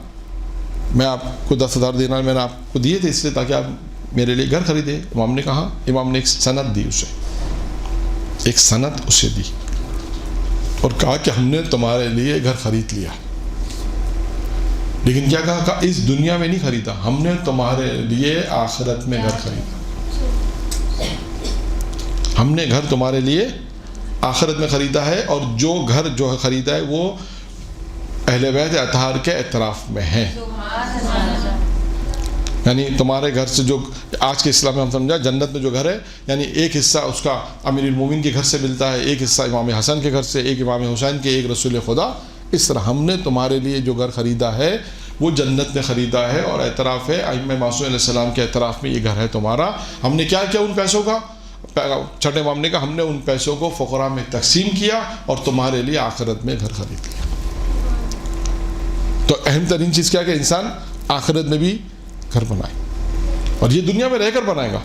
Speaker 1: میں آپ کو 10,000 دینار میں نے آپ کو دیے تھے اس لیے تاکہ آپ میرے لیے گھر خریدے. امام نے کہا, امام نے ایک سند دی اسے, ایک سند اسے دی اور کہا کہ ہم نے تمہارے لیے گھر خرید لیا. لیکن کیا کہا, اس دنیا میں نہیں خریدا, ہم نے تمہارے لیے آخرت میں گھر خریدا. ہم نے گھر تمہارے لیے آخرت میں خریدا ہے, اور جو گھر جو خریدا ہے وہ اہل بیت اطہار کے اعتراف میں ہے. یعنی تمہارے گھر سے جو آج کے اسلام میں ہم سمجھا جنت میں جو گھر ہے, یعنی ایک حصہ اس کا امیر المومنین کے گھر سے ملتا ہے, ایک حصہ امام حسن کے گھر سے, ایک امام حسین کے, ایک رسول خدا. اس طرح ہم نے تمہارے لیے جو گھر خریدا ہے وہ جنت میں خریدا ہے, اور اعتراف ہے ائمہ معصوم علیہ السلام کے اعتراف میں یہ گھر ہے تمہارا. ہم نے کیا کیا ان پیسوں کا, چھٹے امام نے کہا ہم نے ان پیسوں کو فقراء میں تقسیم کیا اور تمہارے لیے آخرت میں گھر خرید لیا. تو اہم ترین چیز کیا کہ انسان آخرت میں بھی گھر بنائے, اور یہ دنیا میں رہ کر بنائے گا.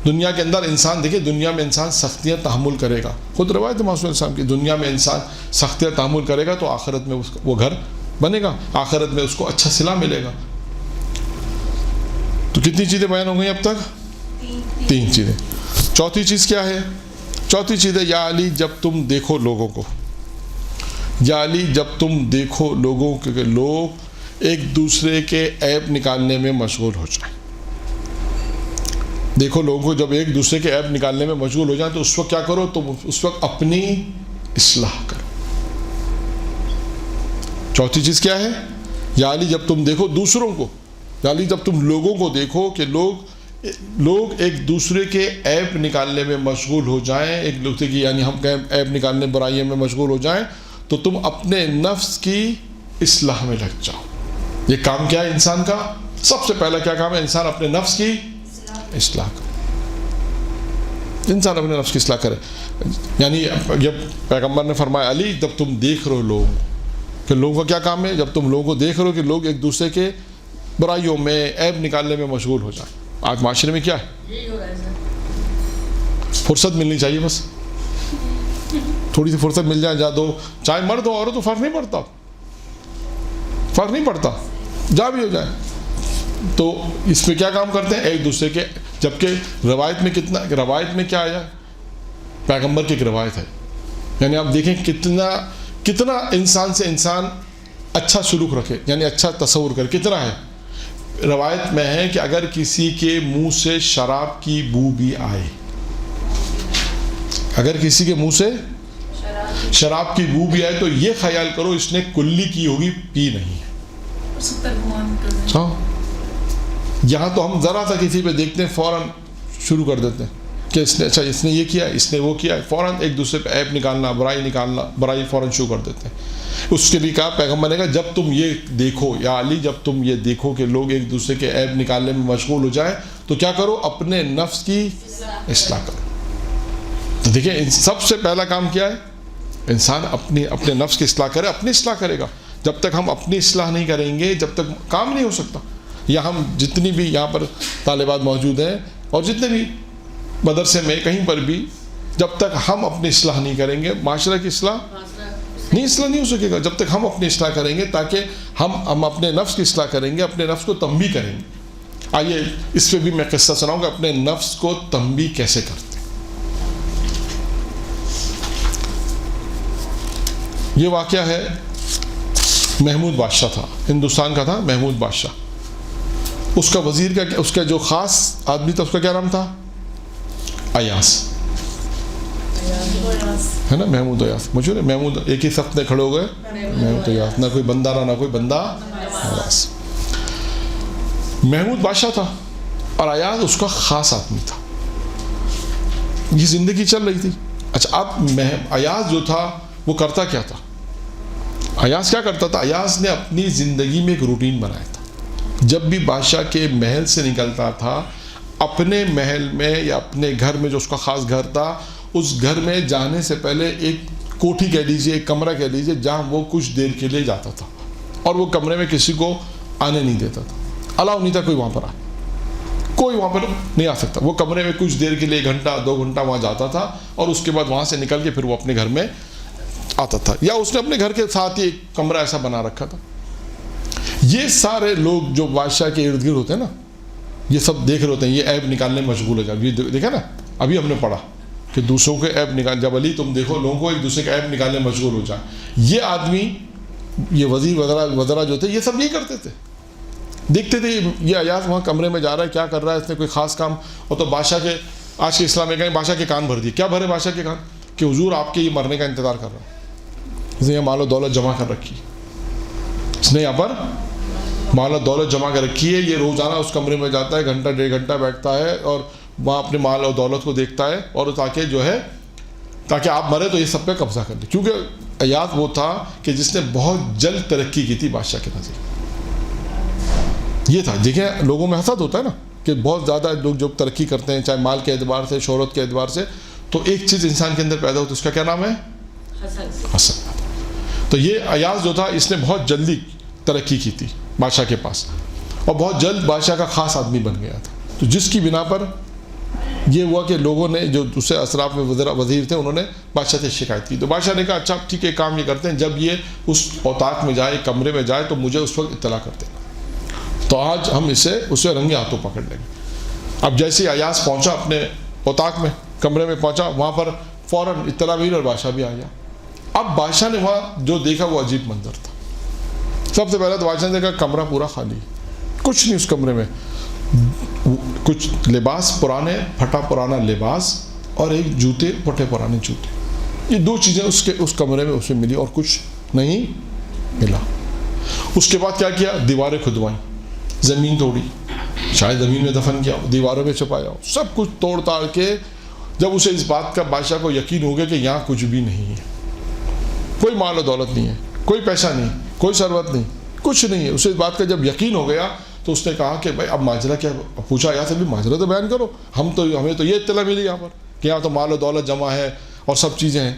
Speaker 1: دنیا کے اندر انسان دیکھیں, دنیا میں انسان سختیاں تحمل کرے گا. خود روایت معصوم السلام کی, دنیا میں انسان سختیاں تحمل کرے گا تو آخرت میں وہ گھر بنے گا, آخرت میں اس کو اچھا صلہ ملے گا. تو کتنی چیزیں بیان ہو گئی اب تک؟ 3 چیزیں. چوتھی چیز کیا ہے؟ چوتھی چیز ہے یا علی جب تم دیکھو لوگوں کو, یا علی جب تم دیکھو لوگوں کے کہ لوگ ایک دوسرے کے عیب نکالنے میں مشغول ہو جائیں. دیکھو لوگوں کو جب ایک دوسرے کے عیب نکالنے میں مشغول ہو جائیں تو اس وقت کیا کرو, تم اس وقت اپنی اصلاح کرو. چوتھی چیز کیا ہے؟ یا علی جب تم دیکھو دوسروں کو, یا علی جب تم لوگوں کو دیکھو کہ لوگ ایک دوسرے کے عیب نکالنے میں مشغول ہو جائیں, ایک دوسرے کی یعنی ہم کہیں عیب نکالنے برائیوں میں مشغول ہو جائیں, تو تم اپنے نفس کی اصلاح میں لگ جاؤ. یہ کام کیا ہے انسان کا؟ سب سے پہلا کیا کام ہے؟ انسان اپنے نفس کی اصلاح کرے. انسان اپنے نفس کی اصلاح کرے. یعنی جب پیغمبر نے فرمایا علی جب تم دیکھ رہے ہو لوگوں کہ لوگوں کا کیا کام ہے, جب تم لوگوں کو دیکھ رہے ہو کہ لوگ ایک دوسرے کے برائیوں میں عیب نکالنے میں مشغول ہو جائیں. آج معاشرے میں کیا ہے, فرصت ملنی چاہیے, بس تھوڑی سی فرصت مل جائے, جا دو, چاہے مرد ہو عورت ہو, فرق نہیں پڑتا, جا بھی ہو جائے. تو اس میں کیا کام کرتے ہیں ایک دوسرے کے, جبکہ روایت میں کیا آیا, پیغمبر کی ایک روایت ہے. یعنی آپ دیکھیں کتنا انسان سے انسان اچھا سلوک رکھے, یعنی اچھا تصور کرے, کتنا ہے. روایت میں ہے کہ اگر کسی کے منہ سے شراب کی بو بھی آئے, اگر کسی کے منہ سے شراب کی بو بھی آئے تو یہ خیال کرو اس نے کلی کی ہوگی, پی نہیں ہے. یہاں تو ہم ذرا سا کسی پہ دیکھتے ہیں فوراً شروع کر دیتے ہیں کہ اس نے اچھا اس نے یہ کیا, اس نے وہ کیا, فوراً ایک دوسرے پہ عیب نکالنا, برائی فوراً شروع کر دیتے ہیں. اس کے لیے کہا پیغمبر نے کہا جب تم یہ دیکھو, یا علی جب تم یہ دیکھو کہ لوگ ایک دوسرے کے عیب نکالنے میں مشغول ہو جائیں تو کیا کرو, اپنے نفس کی اصلاح کرو. تو دیکھیں سب سے پہلا کام کیا ہے, انسان اپنے نفس کی اصلاح کرے, اپنی اصلاح کرے گا. جب تک ہم اپنی اصلاح نہیں کریں گے جب تک کام نہیں ہو سکتا. یا ہم جتنی بھی یہاں پر طالبات موجود ہیں اور جتنے بھی مدرسے میں کہیں پر بھی جب تک ہم اپنی اصلاح نہیں کریں گے معاشرہ کی اصلاح نہیں ہو سکے گا. جب تک ہم اپنی اصلاح کریں گے تاکہ ہم اپنے نفس کی اصلاح کریں گے, اپنے نفس کو تنبیہ کریں گے. آئیے اس پہ بھی میں قصہ سناؤں گا اپنے نفس کو تنبیہ کیسے کرتے. یہ واقعہ ہے, محمود بادشاہ تھا, ہندوستان کا تھا محمود بادشاہ. اس کا وزیر کا, اس کا جو خاص آدمی تھا اس کا کیا نام تھا؟ ایاز, ہے نا, محمود ایاز. مجھے محمود ایک ہی صف میں کھڑے ہو گئے, محمود ایاز, نہ کوئی بندہ نہ کوئی بندہ ایاز. محمود بادشاہ تھا اور ایاز اس کا خاص آدمی تھا. یہ زندگی چل رہی تھی. اچھا اب ایاز جو تھا وہ کرتا کیا تھا؟ ایاز کیا کرتا تھا؟ ایاز نے اپنی زندگی میں ایک روٹین بنایا تھا. جب بھی بادشاہ کے محل سے نکلتا تھا, اپنے محل میں یا اپنے گھر میں جو اس کا خاص گھر تھا, اس گھر میں جانے سے پہلے ایک کوٹھی کہہ لیجیے, ایک کمرہ کہہ لیجیے, جہاں وہ کچھ دیر کے لیے جاتا تھا اور وہ کمرے میں کسی کو آنے نہیں دیتا تھا. الاؤ نہیں تھا کوئی وہاں پر آئے, کوئی وہاں پر نہیں آ سکتا. وہ کمرے میں کچھ دیر کے لیے 1 گھنٹہ 2 گھنٹہ وہاں جاتا تھا اور اس کے بعد وہاں سے نکل کے پھر وہ اپنے گھر میں آتا تھا, یا اس نے اپنے گھر کے ساتھ ہی ایک کمرہ ایسا بنا رکھا تھا. یہ سارے لوگ جو بادشاہ کے ارد گرد ہوتے ہیں نا, یہ سب دیکھ رہے ہوتے ہیں, یہ عیب نکالنے میں مشغول ہو جائے. یہ دیکھا نا, ابھی ہم نے پڑھا کہ دوسروں کے عیب نکال, جب علی تم دیکھو لوگوں کو ایک دوسرے کا عیب نکالنے میں مشغول ہو جائے. یہ آدمی, یہ وزیر وزراء جو تھے, یہ سب یہ کرتے تھے. دیکھتے تھے یہ ایاز وہاں کمرے میں جا رہا ہے, کیا کر رہا ہے, اس نے کوئی خاص کام. اور تو بادشاہ کے, آج کے اسلام میں کہیں بادشاہ کے کان بھر دیے. کیا بھرے بادشاہ کے کان؟ کہ حضور آپ کے یہ مرنے کا انتظار کر رہا ہے, اس نے یہ مال و دولت جمع کر رکھی, اس نے یہاں پر مال و دولت جمع کر رکھی ہے. یہ روزانہ اس کمرے میں جاتا ہے, 1 گھنٹہ 1.5 گھنٹہ بیٹھتا ہے اور وہاں اپنے مال و دولت کو دیکھتا ہے, اور تاکہ جو ہے تاکہ آپ مرے تو یہ سب پہ قبضہ کر لے. کیونکہ ایاز وہ تھا کہ جس نے بہت جلد ترقی کی تھی بادشاہ کے نظر. یہ تھا, دیکھیں لوگوں میں حسد ہوتا ہے نا کہ بہت زیادہ لوگ جو ترقی کرتے ہیں, چاہے مال کے اعتبار سے, شہرت کے اعتبار سے, تو ایک چیز انسان کے اندر پیدا ہوتی ہے, اس کا کیا نام ہے؟ حسد. تو یہ ایاز جو تھا, اس نے بہت جلدی ترقی کی تھی بادشاہ کے پاس, اور بہت جلد بادشاہ کا خاص آدمی بن گیا تھا. تو جس کی بنا پر یہ ہوا کہ لوگوں نے, جو دوسرے اطراف میں وزیر تھے, انہوں نے بادشاہ سے شکایت کی. تو بادشاہ نے کہا اچھا ٹھیک ہے, کام یہ کرتے ہیں, جب یہ اس اوتاق میں جائے, کمرے میں جائے, تو مجھے اس وقت اطلاع کرتے ہیں. تو آج ہم اسے رنگے ہاتھوں پکڑ لیں گے. اب جیسے ایاز پہنچا اپنے اوتاق میں, کمرے میں پہنچا, وہاں پر فوراً اطلاع بھی اور بادشاہ بھی آ گیا. اب بادشاہ نے وہاں جو دیکھا وہ عجیب منظر تھا. سب سے پہلے تو بادشاہ نے دیکھا کمرہ پورا خالی, کچھ نہیں اس کمرے میں. کچھ لباس پرانے, پھٹا پرانا لباس, اور ایک جوتے, پھٹے پرانے جوتے. یہ 2 چیزیں اس کمرے میں اسے ملی, اور کچھ نہیں ملا. اس کے بعد کیا کیا؟ دیواریں کھدوائیں, زمین توڑی, شاید زمین میں دفن کیا, دیواروں میں چھپایا, سب کچھ توڑ تاڑ کے. جب اسے اس بات کا بادشاہ کو یقین ہو گیا کہ یہاں کچھ بھی نہیں ہے, کوئی مال و دولت نہیں ہے, کوئی پیسہ نہیں, کوئی ثروت نہیں, کچھ نہیں ہے, اسے اس بات کا جب یقین ہو گیا تو اس نے کہا کہ بھائی اب ماجرا کیا. پوچھا یہاں سے بھی ماجرا تو بیان کرو, ہمیں تو یہ اطلاع ملی یہاں پر کہ یہاں تو مال و دولت جمع ہے اور سب چیزیں ہیں,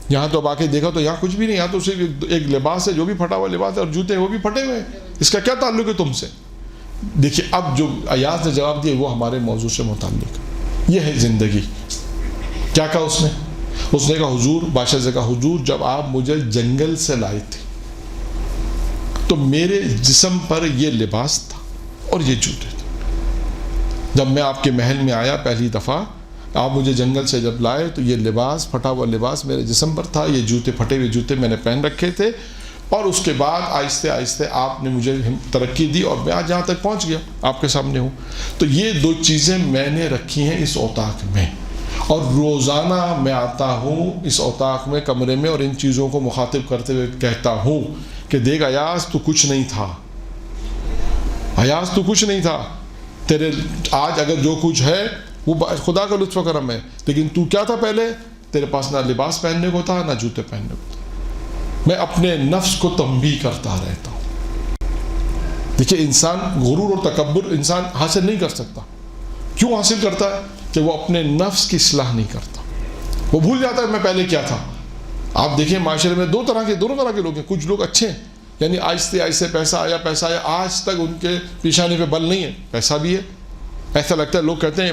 Speaker 1: یہاں تو اب آ کے دیکھا تو یہاں کچھ بھی نہیں, یہاں تو صرف ایک لباس ہے جو بھی پھٹا ہوا لباس ہے, اور جوتے وہ بھی پھٹے ہوئے ہیں, اس کا کیا تعلق ہے تم سے؟ دیکھیے اب جو ایاز نے جواب دیا وہ ہمارے موضوع سے متعلق, یہ ہے زندگی. کیا کہا اس نے کہا حضور, بادشاہ سے کہا حضور جب آپ مجھے جنگل سے لائے تھے تو میرے جسم پر یہ لباس تھا اور یہ جوتے تھے. جب میں آپ کے محل میں آیا پہلی دفعہ, آپ مجھے جنگل سے جب لائے تو یہ لباس, پھٹا ہوا لباس میرے جسم پر تھا, یہ جوتے, پھٹے ہوئے جوتے میں نے پہن رکھے تھے, اور اس کے بعد آہستہ آہستہ آپ نے مجھے ترقی دی اور میں آج یہاں تک پہنچ گیا, آپ کے سامنے ہوں. تو یہ 2 چیزیں میں نے رکھی ہیں اس اوتاق میں, اور روزانہ میں آتا ہوں اس اوتاق میں, کمرے میں, اور ان چیزوں کو مخاطب کرتے ہوئے کہتا ہوں کہ دیکھ ایاز تو کچھ نہیں تھا, ایاز تو کچھ نہیں تھا, تیرے آج اگر جو کچھ ہے وہ خدا کا لطف و کرم ہے, لیکن تو کیا تھا پہلے؟ تیرے پاس نہ لباس پہننے کو تھا نہ جوتے پہننے کو تھا. میں اپنے نفس کو تنبیہ کرتا رہتا ہوں. دیکھیے انسان غرور اور تکبر انسان حاصل نہیں کر سکتا. کیوں حاصل کرتا ہے؟ کہ وہ اپنے نفس کی اصلاح نہیں کرتا, وہ بھول جاتا ہے میں پہلے کیا تھا. آپ دیکھیں معاشرے میں دونوں طرح کے لوگ ہیں. کچھ لوگ اچھے ہیں, یعنی آہستہ آہستہ پیسہ آیا, آج تک ان کے پیشانی پہ بل نہیں ہے, پیسہ بھی ہے, ایسا لگتا ہے, لوگ کہتے ہیں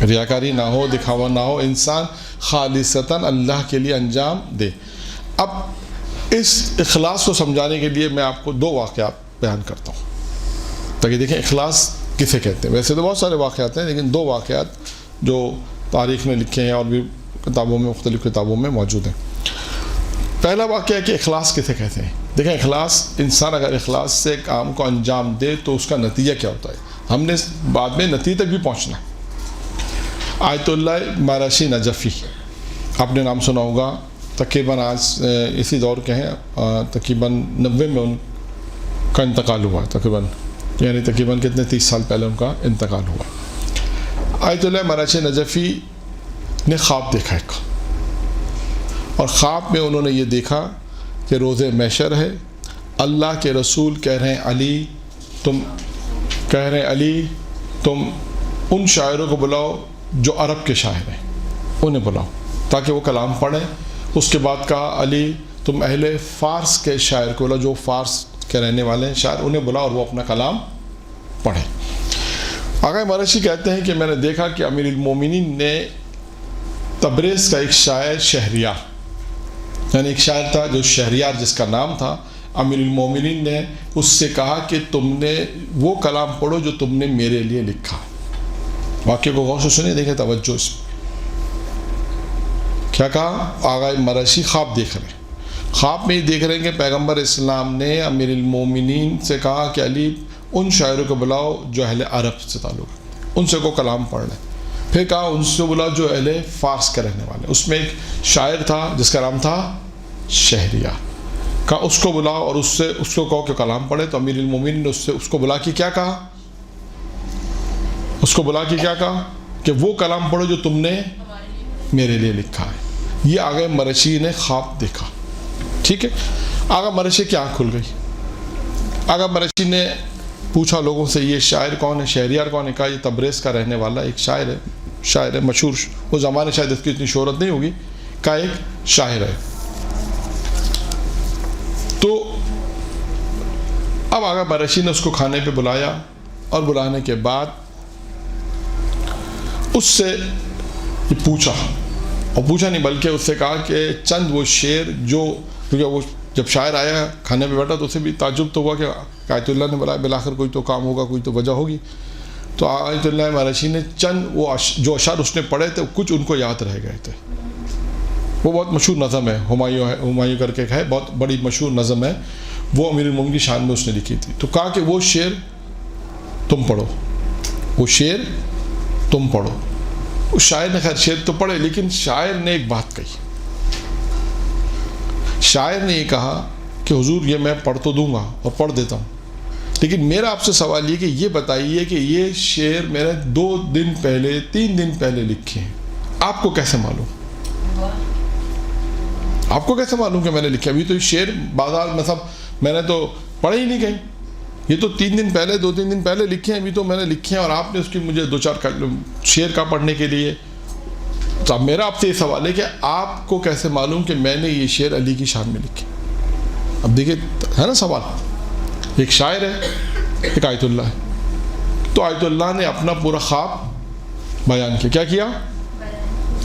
Speaker 1: ریاکاری نہ ہو, دکھاوا نہ ہو, انسان خالصتاً اللہ کے لیے انجام دے. اب اس اخلاص کو سمجھانے کے لیے میں آپ کو 2 واقعات بیان کرتا ہوں تاکہ دیکھیں اخلاص کسے کہتے ہیں. ویسے تو بہت سارے واقعات ہیں لیکن 2 واقعات جو تاریخ نے لکھے ہیں اور بھی کتابوں میں, مختلف کتابوں میں موجود ہیں. پہلا واقعہ ہے کہ اخلاص کسے کہتے ہیں. دیکھیں اخلاص, انسان اگر اخلاص سے کام کو انجام دے تو اس کا نتیجہ کیا ہوتا ہے. ہم نے بعد میں نتیجے تک بھی پہنچنا ہے. آیت اللہ مراشی نجفی آپ نے نام سنا ہوگا, تقریباً آج اسی دور کے ہیں, تقریباً 90 میں ان کا انتقال ہوا, تقریباً کتنے 30 سال پہلے ان کا انتقال ہوا. آیت اللہ مراشی نجفی نے خواب دیکھا ایک, اور خواب میں انہوں نے یہ دیکھا کہ روز محشر ہے, اللہ کے رسول کہہ رہے ہیں علی تم ان شاعروں کو بلاؤ جو عرب کے شاعر ہیں, انہیں بلاؤ تاکہ وہ کلام پڑھیں. اس کے بعد کہا علی تم اہل فارس کے شاعر کو بلاؤ, جو فارس کے رہنے والے ہیں شاعر, انہیں بلاؤ اور وہ اپنا کلام پڑھیں. آقا مرشی کہتے ہیں کہ میں نے دیکھا کہ امیر المومنین نے تبریز کا ایک شاعر شہریار, یعنی ایک شاعر تھا جو شہریار جس کا نام تھا, امیر المومنین نے اس سے کہا کہ تم نے وہ کلام پڑھو جو تم نے میرے لیے لکھا. واقعے کو غور سے سنیں, دیکھیں توجہ اس میں. کیا کہا آقا مرشی خواب دیکھ رہے ہیں, خواب میں یہ دیکھ رہے ہیں کہ پیغمبر اسلام نے امیر المومنین سے کہا کہ علی ان شاعروں کو بلاؤ جو اہل عرب سے تعلق ہے, ان سے کو کلام پڑھ لیں. پھر کہا ان سے بلاؤ جو اہل فارس کے رہنے والے. اس میں ایک شاعر تھا جس کا نام تھا شہریار, کہا اس کو بلاؤ اور اس کو کہو کہ کلام پڑھے. تو امیر المومنین نے اس کو بلا کے کیا کہا, اس کو بلا کے کیا کہا کہ وہ کلام پڑھو جو تم نے میرے لیے لکھا ہے. یہ آقا مرشی نے خواب دیکھا. ٹھیک ہے, آقا مرشی کی آنکھ کھل گئی. آقا مرشی نے پوچھا لوگوں سے یہ شاعر کون ہے, شہریار کون ہے. کہا یہ تبریز کا رہنے والا ایک شاعر ہے مشہور, وہ زمانے شاید اس کی اتنی شہرت نہیں ہوگی, کہا ایک شاعر ہے. تو اب آقا مرشی نے اس کو کھانے پہ بلایا, اور بلانے کے بعد اس سے یہ پوچھا, اور پوچھا نہیں بلکہ اس سے کہا کہ چند وہ شعر جو, کیونکہ وہ جب شاعر آیا کھانے پہ بیٹھا تو اسے بھی تعجب تو ہوا کہ آیت اللہ نے بلایا, بالآخر کوئی تو کام ہوگا, کوئی تو وجہ ہوگی. تو آیت اللہ مرشی نے چند وہ جو اشعار اس نے پڑھے تھے کچھ ان کو یاد رہ گئے تھے. وہ بہت مشہور نظم ہے, ہمایوں کر کے ہے, بہت بڑی مشہور نظم ہے, وہ امیر المومنین کی شان میں اس نے لکھی تھی. تو کہا کہ وہ شعر تم پڑھو, وہ شعر تم پڑھو. اس شاعر نے خیر شعر تو پڑھے, لیکن شاعر نے ایک بات کہی. شاعر نے یہ کہا کہ حضور یہ میں پڑھ تو دوں گا اور پڑھ دیتا ہوں, لیکن میرا آپ سے سوال یہ کہ یہ بتائیے کہ یہ شعر میں نے 2 دن پہلے 3 دن پہلے لکھے ہیں, آپ کو کیسے معلوم, آپ کو کیسے معلوم کہ میں نے لکھے؟ ابھی تو یہ شعر بازار مطلب میں نے تو پڑھے ہی نہیں کہیں, یہ تو 3 دن پہلے 2-3 دن پہلے لکھے ہیں, ابھی تو میں نے لکھے ہیں, اور آپ نے اس کی مجھے 2-4 شعر کا پڑھنے کے لیے. تو اب میرا آپ سے یہ سوال ہے کہ آپ کو کیسے معلوم کہ میں نے یہ شعر علی کی شان میں لکھے؟ اب دیکھیں ہے نا سوال, ایک شاعر ہے, ایک آیت اللہ ہے. تو آیت اللہ نے اپنا پورا خواب بیان کیا. کیا کیا؟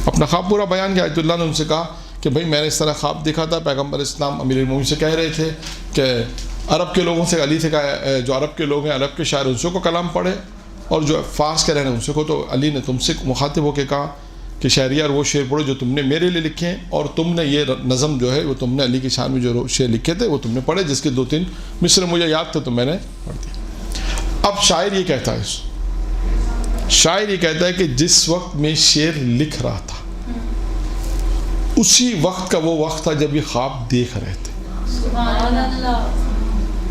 Speaker 1: اپنا خواب پورا بیان کیا. آیت اللہ نے ان سے کہا کہ بھائی میں نے اس طرح خواب دیکھا تھا, پیغمبر اسلام امیر المومنین سے کہہ رہے تھے کہ عرب کے لوگوں سے, علی سے کہا جو عرب کے لوگ ہیں, عرب کے شاعر, ان سے کو کلام پڑھے, اور جو فارس کے رہنے ان سے کو. تو علی نے تم سے مخاطب ہو کے کہا کہ شہریار وہ شعر پڑھو جو تم نے میرے لیے لکھے ہیں, اور تم نے یہ نظم جو ہے وہ تم نے علی کی شان میں جو شعر لکھے تھے وہ تم نے پڑھے, جس کے 2-3 مصرے مجھے یاد تھے تو میں نے پڑھ دی. اب شاعر یہ کہتا ہے, شاعر یہ کہتا ہے کہ جس وقت میں شعر لکھ رہا تھا اسی وقت کا وہ وقت تھا جب یہ خواب دیکھ رہے تھے.
Speaker 2: سبحان اللہ.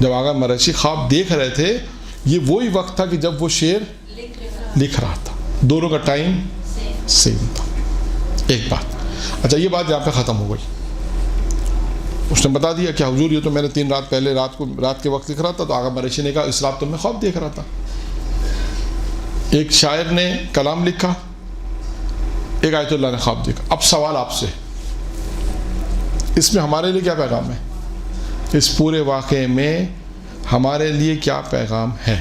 Speaker 1: جب آقا مرشی خواب دیکھ رہے تھے, یہ وہی وقت تھا کہ جب وہ شعر لکھ رہا تھا. دونوں کا ٹائم سیم تھا. ایک بات, اچھا یہ بات یہاں پہ ختم ہو گئی. اس نے بتا دیا کہ حضور یہ تو میں نے 3 رات پہلے رات کے وقت لکھ رہا تھا. تو آقا مرشی نے کہا اس رات تو میں خواب دیکھ رہا تھا. ایک شاعر نے کلام لکھا, ایک آیت اللہ نے خواب دیکھا. اب سوال آپ سے, اس میں ہمارے لیے کیا پیغام ہے؟ اس پورے واقعے میں ہمارے لیے کیا پیغام ہے؟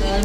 Speaker 1: 4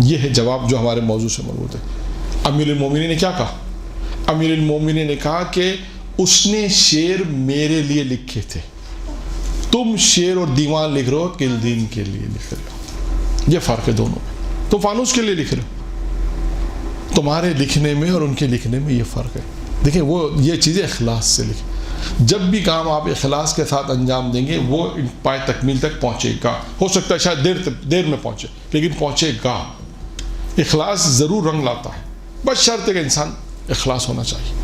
Speaker 1: یہ ہے جواب جو ہمارے موضوع سے مربوط ہے. امیر المومنین نے کیا کہا؟ امیر المومنین نے کہا کہ اس نے شعر میرے لیے لکھے تھے، تم شعر اور دیوان لکھ رہے ہو کہ دین کے لیے لکھ رہے ہو. یہ فرق ہے دونوں میں. تو فانوس کے لیے لکھ رہے ہو، تمہارے لکھنے میں اور ان کے لکھنے میں یہ فرق ہے. دیکھیں وہ یہ چیزیں اخلاص سے لکھیں. جب بھی کام آپ اخلاص کے ساتھ انجام دیں گے وہ پائے تکمیل تک پہنچے گا. ہو سکتا ہے شاید دیر میں پہنچے، لیکن پہنچے گا. اخلاص ضرور رنگ لاتا ہے، بس شرط ہے کہ انسان اخلاص ہونا چاہیے.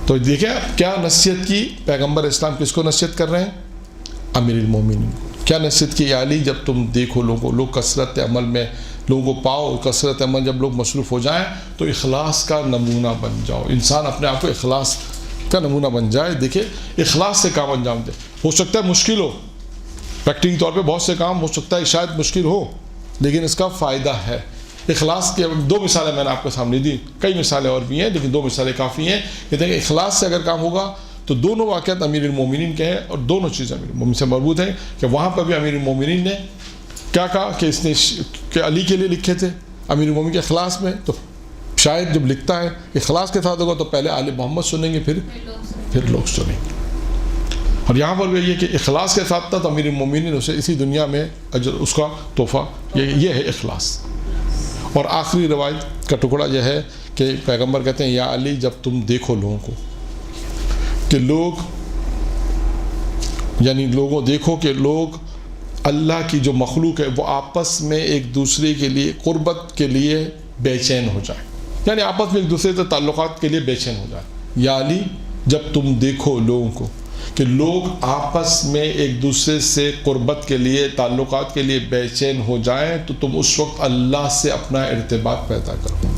Speaker 1: تو دیکھیں کیا نصیحت کی پیغمبر اسلام، کس کو نصیحت کر رہے ہیں؟ امیر المومنین کو. کیا نصیحت کی؟ یا علی جب تم دیکھو لوگ کثرت عمل میں، لوگوں کو پاؤ کثرت عمل، جب لوگ مصروف ہو جائیں تو اخلاص کا نمونہ بن جاؤ. انسان اپنے آپ کو اخلاص کا نمونہ بن جائے. دیکھیں اخلاص سے کام انجام دے. ہو سکتا ہے مشکل ہو، پریکٹیکلی طور پہ بہت سے کام ہو سکتا ہے شاید مشکل ہو، لیکن اس کا فائدہ ہے. اخلاص کے 2 مثالیں میں نے آپ کے سامنے دی، کئی مثالیں اور بھی ہیں لیکن 2 مثالیں کافی ہیں. کہ دیکھیں اخلاص سے اگر کام ہوگا تو دونوں واقعات امیر المومنین کے ہیں اور دونوں چیزیں امیر المومنین سے مربوط ہیں. کہ وہاں پر بھی امیر المومنین نے کیا کہا کہ اس نے کہ علی کے لیے لکھے تھے امیر المومنین کے اخلاص میں. تو شاید جب لکھتا ہے اخلاص کے ساتھ ہوگا تو پہلے آل محمد سنیں گے پھر لوگ سنیں گے. اور یہاں پر بھی یہ کہ اخلاص کے ساتھ تھا تو امیر المومنین اسے اسی دنیا میں اجر اس کا تحفہ، یہ ہے اخلاص. اور آخری روایت کا ٹکڑا یہ ہے کہ پیغمبر کہتے ہیں یا علی جب تم دیکھو لوگوں کو کہ لوگ، یعنی لوگوں دیکھو کہ لوگ اللہ کی جو مخلوق ہے وہ آپس میں ایک دوسرے کے لیے قربت کے لیے بے چین ہو جائیں، یعنی آپس میں ایک دوسرے سے تعلقات کے لیے بے چین ہو جائیں. یا علی جب تم دیکھو لوگوں کو کہ لوگ آپس میں ایک دوسرے سے قربت کے لیے تعلقات کے لیے بے چین ہو جائیں تو تم اس وقت اللہ سے اپنا ارتباط پیدا کرو.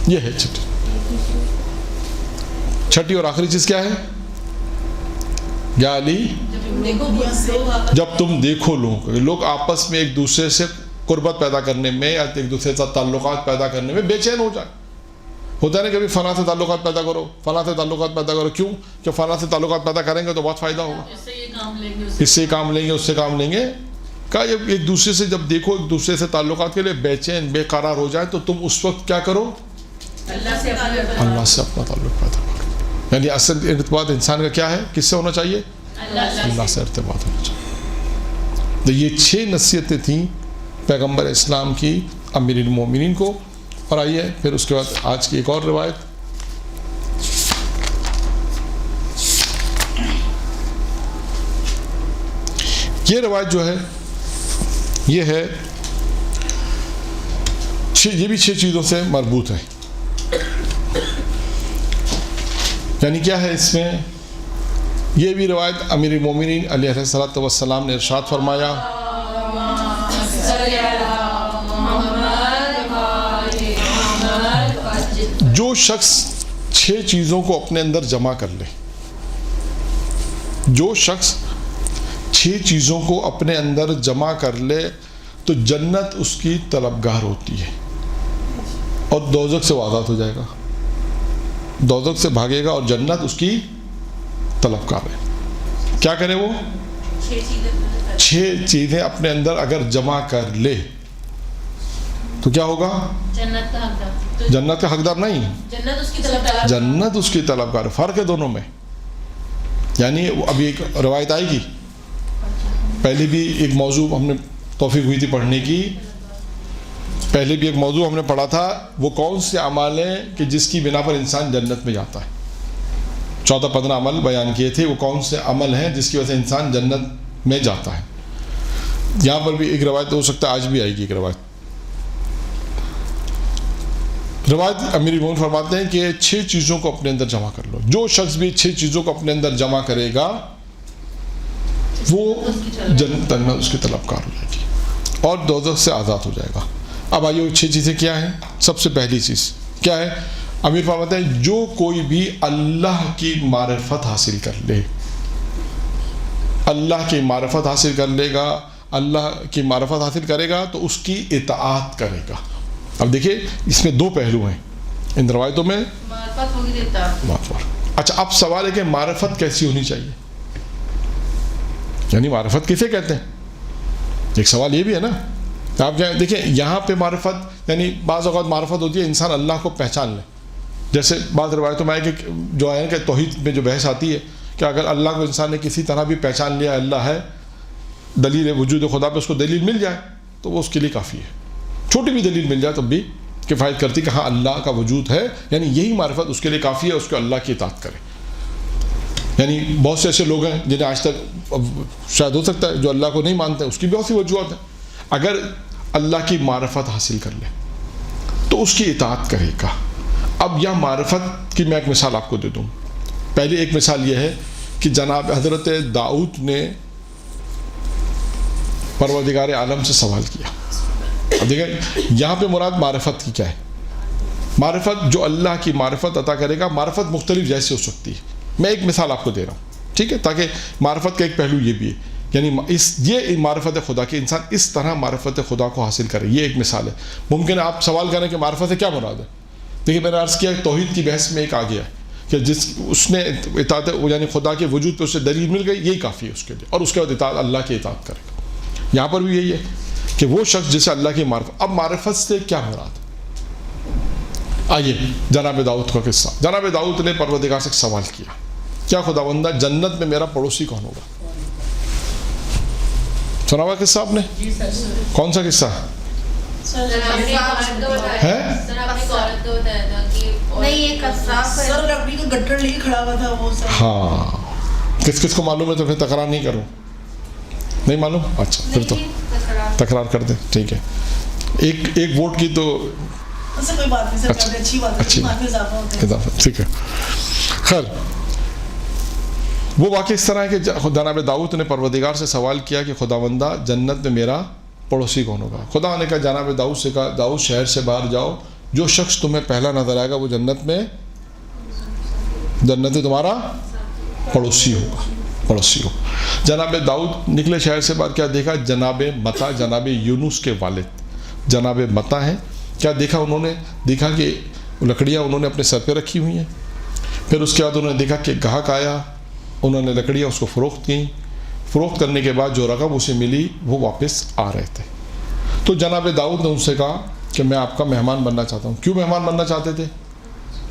Speaker 1: یہ ہے چھٹی اور آخری چیز کیا ہے؟ یا علی جب تم دیکھو لوگوں کو، لوگ آپس میں ایک دوسرے سے قربت پیدا کرنے میں یا ایک دوسرے سے تعلقات پیدا کرنے میں بے چین ہو جائیں. ہوتا ہے نا کبھی فلاں سے تعلقات پیدا کرو، فلاں سے تعلقات پیدا کرو. کیوں کہ فلاں سے تعلقات پیدا کریں گے تو بہت فائدہ ہوگا، اس سے کام لیں گے، اس سے کام لیں گے. کہا جب ایک دوسرے سے جب دیکھو ایک دوسرے سے تعلقات کے لیے بے چین بے قرار ہو جائے تو تم اس وقت کیا کرو؟ اللہ سے اپنا تعلق پیدا کرو. یعنی اصل ارتباط انسان کا کیا ہے؟ کس سے ہونا چاہیے؟ اللہ سے ارتباط ہونا چاہیے. تو یہ 6 نصیحتیں تھیں پیغمبر اسلام کی امیر المومنین کو. اور آئیے پھر اس کے بعد آج کی ایک اور روایت. یہ روایت جو ہے یہ ہے یہ بھی 6 چیزوں سے مربوط ہے. یعنی کیا ہے اس میں؟ یہ بھی روایت امیر المومنین علیہ الصلوۃ والسلام نے ارشاد فرمایا جو شخص 6 چیزوں کو اپنے اندر جمع کر لے، جو شخص 6 چیزوں کو اپنے اندر جمع کر لے تو جنت اس کی طلبگار ہوتی ہے اور دوزخ سے وہ آزاد ہو جائے گا. دوزخ سے بھاگے گا اور جنت اس کی طلبگار ہے. کیا کرے وہ؟ 6 چیزیں اپنے اندر اگر جمع کر لے تو کیا ہوگا؟ جنت کا حقدار نہیں، جنت اس کی طلبگار. فرق ہے دونوں میں. یعنی ابھی ایک روایت آئے گی، پہلے بھی ایک موضوع ہم نے توفیق ہوئی تھی پڑھنے کی، پہلے بھی ایک موضوع ہم نے پڑھا تھا وہ کون سے اعمال ہیں کہ جس کی بنا پر انسان جنت میں جاتا ہے. 14-15 عمل بیان کیے تھے، وہ کون سے عمل ہیں جس کی وجہ سے انسان جنت میں جاتا ہے. یہاں پر بھی ایک روایت ہو سکتا ہے آج بھی آئے گی ایک روایت امیر المومنین فرماتے ہیں کہ 6 چیزوں کو اپنے اندر جمع کر لو. جو شخص بھی 6 چیزوں کو اپنے اندر جمع کرے گا وہ جنت اس کی طلبگار ہو جائے گی اور دوزخ سے آزاد ہو جائے گا. اب آئیے 6 چیزیں کیا ہیں؟ سب سے پہلی چیز کیا ہے؟ امیر فرماتے ہیں جو کوئی بھی اللہ کی معرفت حاصل کر لے، اللہ کی معرفت حاصل کر لے گا، اللہ کی معرفت حاصل کرے گا تو اس کی اطاعت کرے گا. اب دیکھیں اس میں 2 پہلو ہیں ان روایتوں میں.
Speaker 3: معرفت ہوگی اطاعت.
Speaker 1: اچھا اب سوال ہے کہ معرفت کیسی ہونی چاہیے؟ یعنی معرفت کسے کہتے ہیں؟ ایک سوال یہ بھی ہے نا آپ کیا دیکھیں یہاں پہ معرفت یعنی بعض اوقات معرفت ہوتی ہے انسان اللہ کو پہچان لے. جیسے بعض روایتوں میں ہے کہ جو ہے کہ توحید میں جو بحث آتی ہے کہ اگر اللہ کو انسان نے کسی طرح بھی پہچان لیا اللہ ہے, دلیل وجود خدا پہ اس کو دلیل مل جائے تو وہ اس کے لیے کافی ہے. چھوٹی بھی دلیل مل جائے تب بھی کفایت کرتی کہ ہاں اللہ کا وجود ہے, یعنی یہی معرفت اس کے لیے کافی ہے, اس کو اللہ کی اطاعت کرے. یعنی بہت سے ایسے لوگ ہیں جنہیں آج تک شاید ہو سکتا ہے جو اللہ کو نہیں مانتے, اس کی بہت سی وجوہات ہیں. اگر اللہ کی معرفت حاصل کر لے تو اس کی اطاعت کرے گا. اب یہ معرفت کی میں ایک مثال آپ کو دے دوں. پہلی ایک مثال یہ ہے کہ جناب حضرت داؤد نے پروردگار عالم سے سوال کیا. اب دیکھیں یہاں پہ مراد معرفت کی کیا ہے. معرفت جو اللہ کی معرفت عطا کرے گا, معرفت مختلف جیسے ہو سکتی ہے. میں ایک مثال آپ کو دے رہا ہوں, ٹھیک ہے, تاکہ معرفت کا ایک پہلو یہ بھی ہے, یعنی یہ معرفت خدا کہ انسان اس طرح معرفت خدا کو حاصل کرے. یہ ایک مثال ہے. ممکن ہے آپ سوال کریں کہ معرفت سے کیا مراد ہے. دیکھیے میں نے عرض کیا توحید کی بحث میں ایک آ گیا ہے کہ جس اس نے اطاعت یعنی خدا کے وجود پہ اسے دلیل مل گئی, یہی کافی ہے اس کے لیے, اور اس کے بعد اطاعت اللہ کی اطاعت کرے گا. یہاں پر بھی یہی ہے کہ وہ شخص جسے اللہ کی معرفت. اب معرفت سے کیا مراد. آئیے جناب داؤد کا قصہ. جناب داؤد نے پروردگار سے سوال کیا, کیا خداوندہ جنت میں میرا پڑوسی کون ہوگا. سنا ہوا قصہ آپ نے؟ کون سا قصہ ہے؟ ہاں کس کس کو معلوم ہے تو پھر تکرار نہیں کروں. نہیں معلوم, اچھا پھر تو تکرار کر دیں, ٹھیک ہے. ایک ووٹ کی تو
Speaker 4: کوئی بات نہیں, اچھی
Speaker 1: اضافہ, ٹھیک ہے. خیر وہ واقعہ اس طرح ہے کہ جناب داؤد نے پروردگار سے سوال کیا کہ خداوندہ جنت میں میرا پڑوسی کون ہوگا. خدا نے کہا جناب داؤد سے کہا داؤد شہر سے باہر جاؤ, جو شخص تمہیں پہلا نظر آئے گا وہ جنت میں تمہارا پڑوسی ہوگا, پڑوسی ہو. جناب داؤد نکلے شہر سے باہر, کیا دیکھا جناب متا, جناب یونس کے والد جناب متا ہیں. کیا دیکھا انہوں نے, دیکھا کہ لکڑیاں انہوں نے اپنے سر پہ رکھی ہوئی ہیں. پھر اس کے بعد انہوں نے دیکھا کہ گاہک آیا, انہوں نے لکڑیاں اس کو فروخت کیں. فروخت کرنے کے بعد جو رقم اسے ملی وہ واپس آ رہے تھے. تو جناب داؤد نے ان سے کہا کہ میں آپ کا مہمان بننا چاہتا ہوں. کیوں مہمان بننا چاہتے تھے؟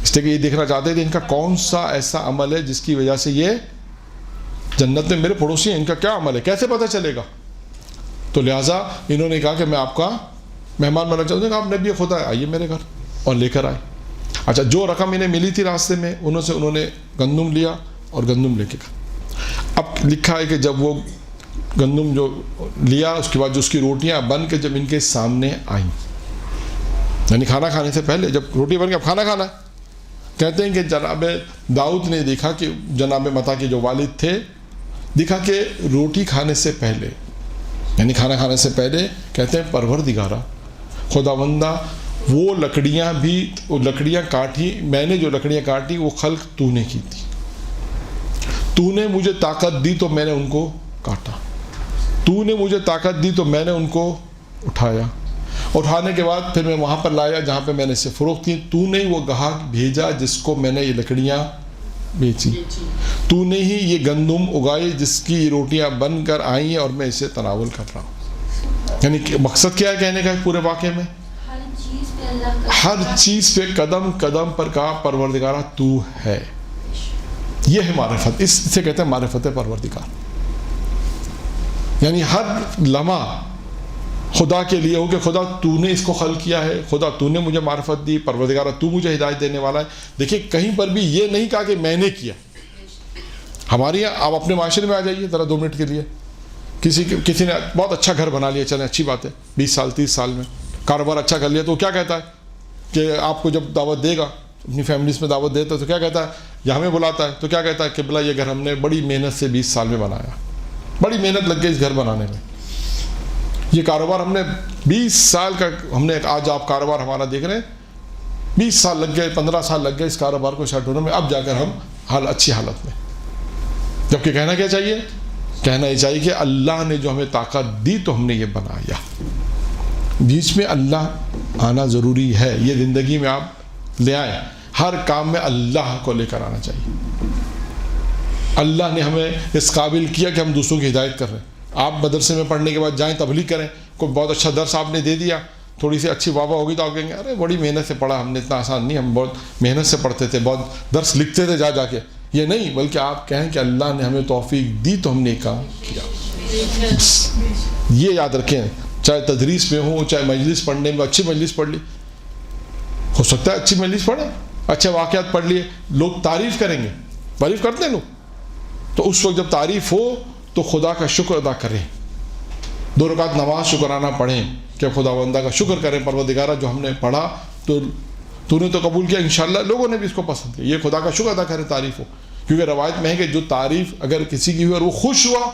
Speaker 1: اس لیے کہ یہ دیکھنا چاہتے تھے ان کا کون سا ایسا عمل ہے جس کی وجہ سے یہ جنت میں میرے پڑوسی ہیں, ان کا کیا عمل ہے, کیسے پتہ چلے گا. تو لہٰذا انہوں نے کہا کہ میں آپ کا مہمان بننا چاہتا ہوں. آپ نبی خدا آئیے میرے گھر, اور لے کر آئے. اچھا جو رقم انہیں ملی تھی راستے میں انہوں نے گندم لیا اور گندم لے کے گئے. اب لکھا ہے کہ جب وہ گندم جو لیا اس کے بعد جو اس کی روٹیاں بن کے جب ان کے سامنے آئیں, یعنی کھانا کھانے سے پہلے جب روٹی بن کے اب کھانا کھانا ہے, کہتے ہیں کہ جناب داؤد نے دیکھا کہ جناب متا کے جو والد تھے, دیکھا کہ روٹی کھانے سے پہلے یعنی کھانا کھانے سے پہلے کہتے ہیں پروردگارا خداوندہ وہ لکڑیاں کاٹی, میں نے جو لکڑیاں کاٹی وہ خلق تو نے کی تھی. تو نے مجھے طاقت دی تو میں نے ان کو کاٹا, تو نے مجھے طاقت دی تو میں نے ان کو اٹھایا, اٹھانے کے بعد پھر میں وہاں پر لایا جہاں پہ میں نے اسے فروخت کی. تو نے وہ گاہک بھیجا جس کو میں نے یہ لکڑیاں بیچی, تو نے ہی یہ گندم اگائی جس کی روٹیاں بن کر آئیں اور میں اسے تناول کر رہا ہوں. یعنی مقصد کیا ہے کہنے کا پورے واقعے میں, ہر چیز پہ قدم قدم پر کہا پروردگارہ تو ہے. یہ ہے معرفت, اس سے کہتے ہیں معرفت پروردگار. یعنی ہر لمحہ خدا کے لیے ہو کہ خدا تو نے اس کو خلق کیا ہے, خدا تو نے مجھے معرفت دی, پروردگارہ تو مجھے ہدایت دینے والا ہے. دیکھیے کہیں پر بھی یہ نہیں کہا کہ میں نے کیا. ہمارے یہاں آپ اپنے معاشرے میں آ جائیے ذرا 2 منٹ کے لیے, کسی نے بہت اچھا گھر بنا لیا, چلیں اچھی بات ہے, 20 سال 30 سال میں کاروبار اچھا کر لیا, تو وہ کیا کہتا ہے کہ آپ کو جب دعوت دے گا اپنی فیملیز میں دعوت دیتا ہے تو کیا کہتا ہے, یا ہمیں بلاتا ہے تو کیا کہتا ہے کہ بلا یہ گھر ہم نے بڑی محنت سے 20 سال میں بنایا, بڑی محنت لگ گئی اس گھر بنانے میں, یہ کاروبار ہم نے 20 سال کا ہم نے آج آپ کاروبار ہمارا دیکھ رہے ہیں 20 سال لگ گئے 15 سال لگ گئے اس کاروبار کو سیٹ ہونے میں, اب جا کر ہم اچھی حالت میں. جبکہ کہنا کیا چاہیے, کہنا یہ چاہیے کہ اللہ نے جو ہمیں طاقت دی تو ہم نے یہ بنایا. بیچ میں اللہ آنا ضروری ہے, یہ زندگی میں آپ لے آئیں, ہر کام میں اللہ کو لے کر آنا چاہیے. اللہ نے ہمیں اس قابل کیا کہ ہم دوسروں کی ہدایت کر رہے ہیں. آپ مدرسے میں پڑھنے کے بعد جائیں تبلیغ کریں, کوئی بہت اچھا درس آپ نے دے دیا, تھوڑی سی اچھی واہ ہوگی تو آپ کہیں گے ارے بڑی محنت سے پڑھا ہم نے, اتنا آسان نہیں, ہم بہت محنت سے پڑھتے تھے, بہت درس لکھتے تھے جا کے. یہ نہیں, بلکہ آپ کہیں کہ اللہ نے ہمیں توفیق دی تو ہم نے کام کیا. یہ یاد رکھیں, چاہے تدریس میں ہو, چاہے مجلس پڑھنے میں, اچھی مجلس پڑھ لی, ہو سکتا ہے اچھی مجلس پڑھیں, اچھے واقعات پڑھ لیے, لوگ تعریف کریں گے, تعریف کرتے ہیں لوگ, تو اس وقت جب تعریف ہو تو خدا کا شکر ادا کریں, 2 رکعت نماز شکرانہ پڑھیں کہ خدا بندہ کا شکر کریں, پروردگارہ جو ہم نے پڑھا تو نے تو قبول کیا, انشاءاللہ لوگوں نے بھی اس کو پسند کیا, یہ خدا کا شکر ادا کریں, تعریف ہو. کیونکہ روایت میں ہے کہ جو تعریف اگر کسی کی ہوئی اور وہ خوش ہوا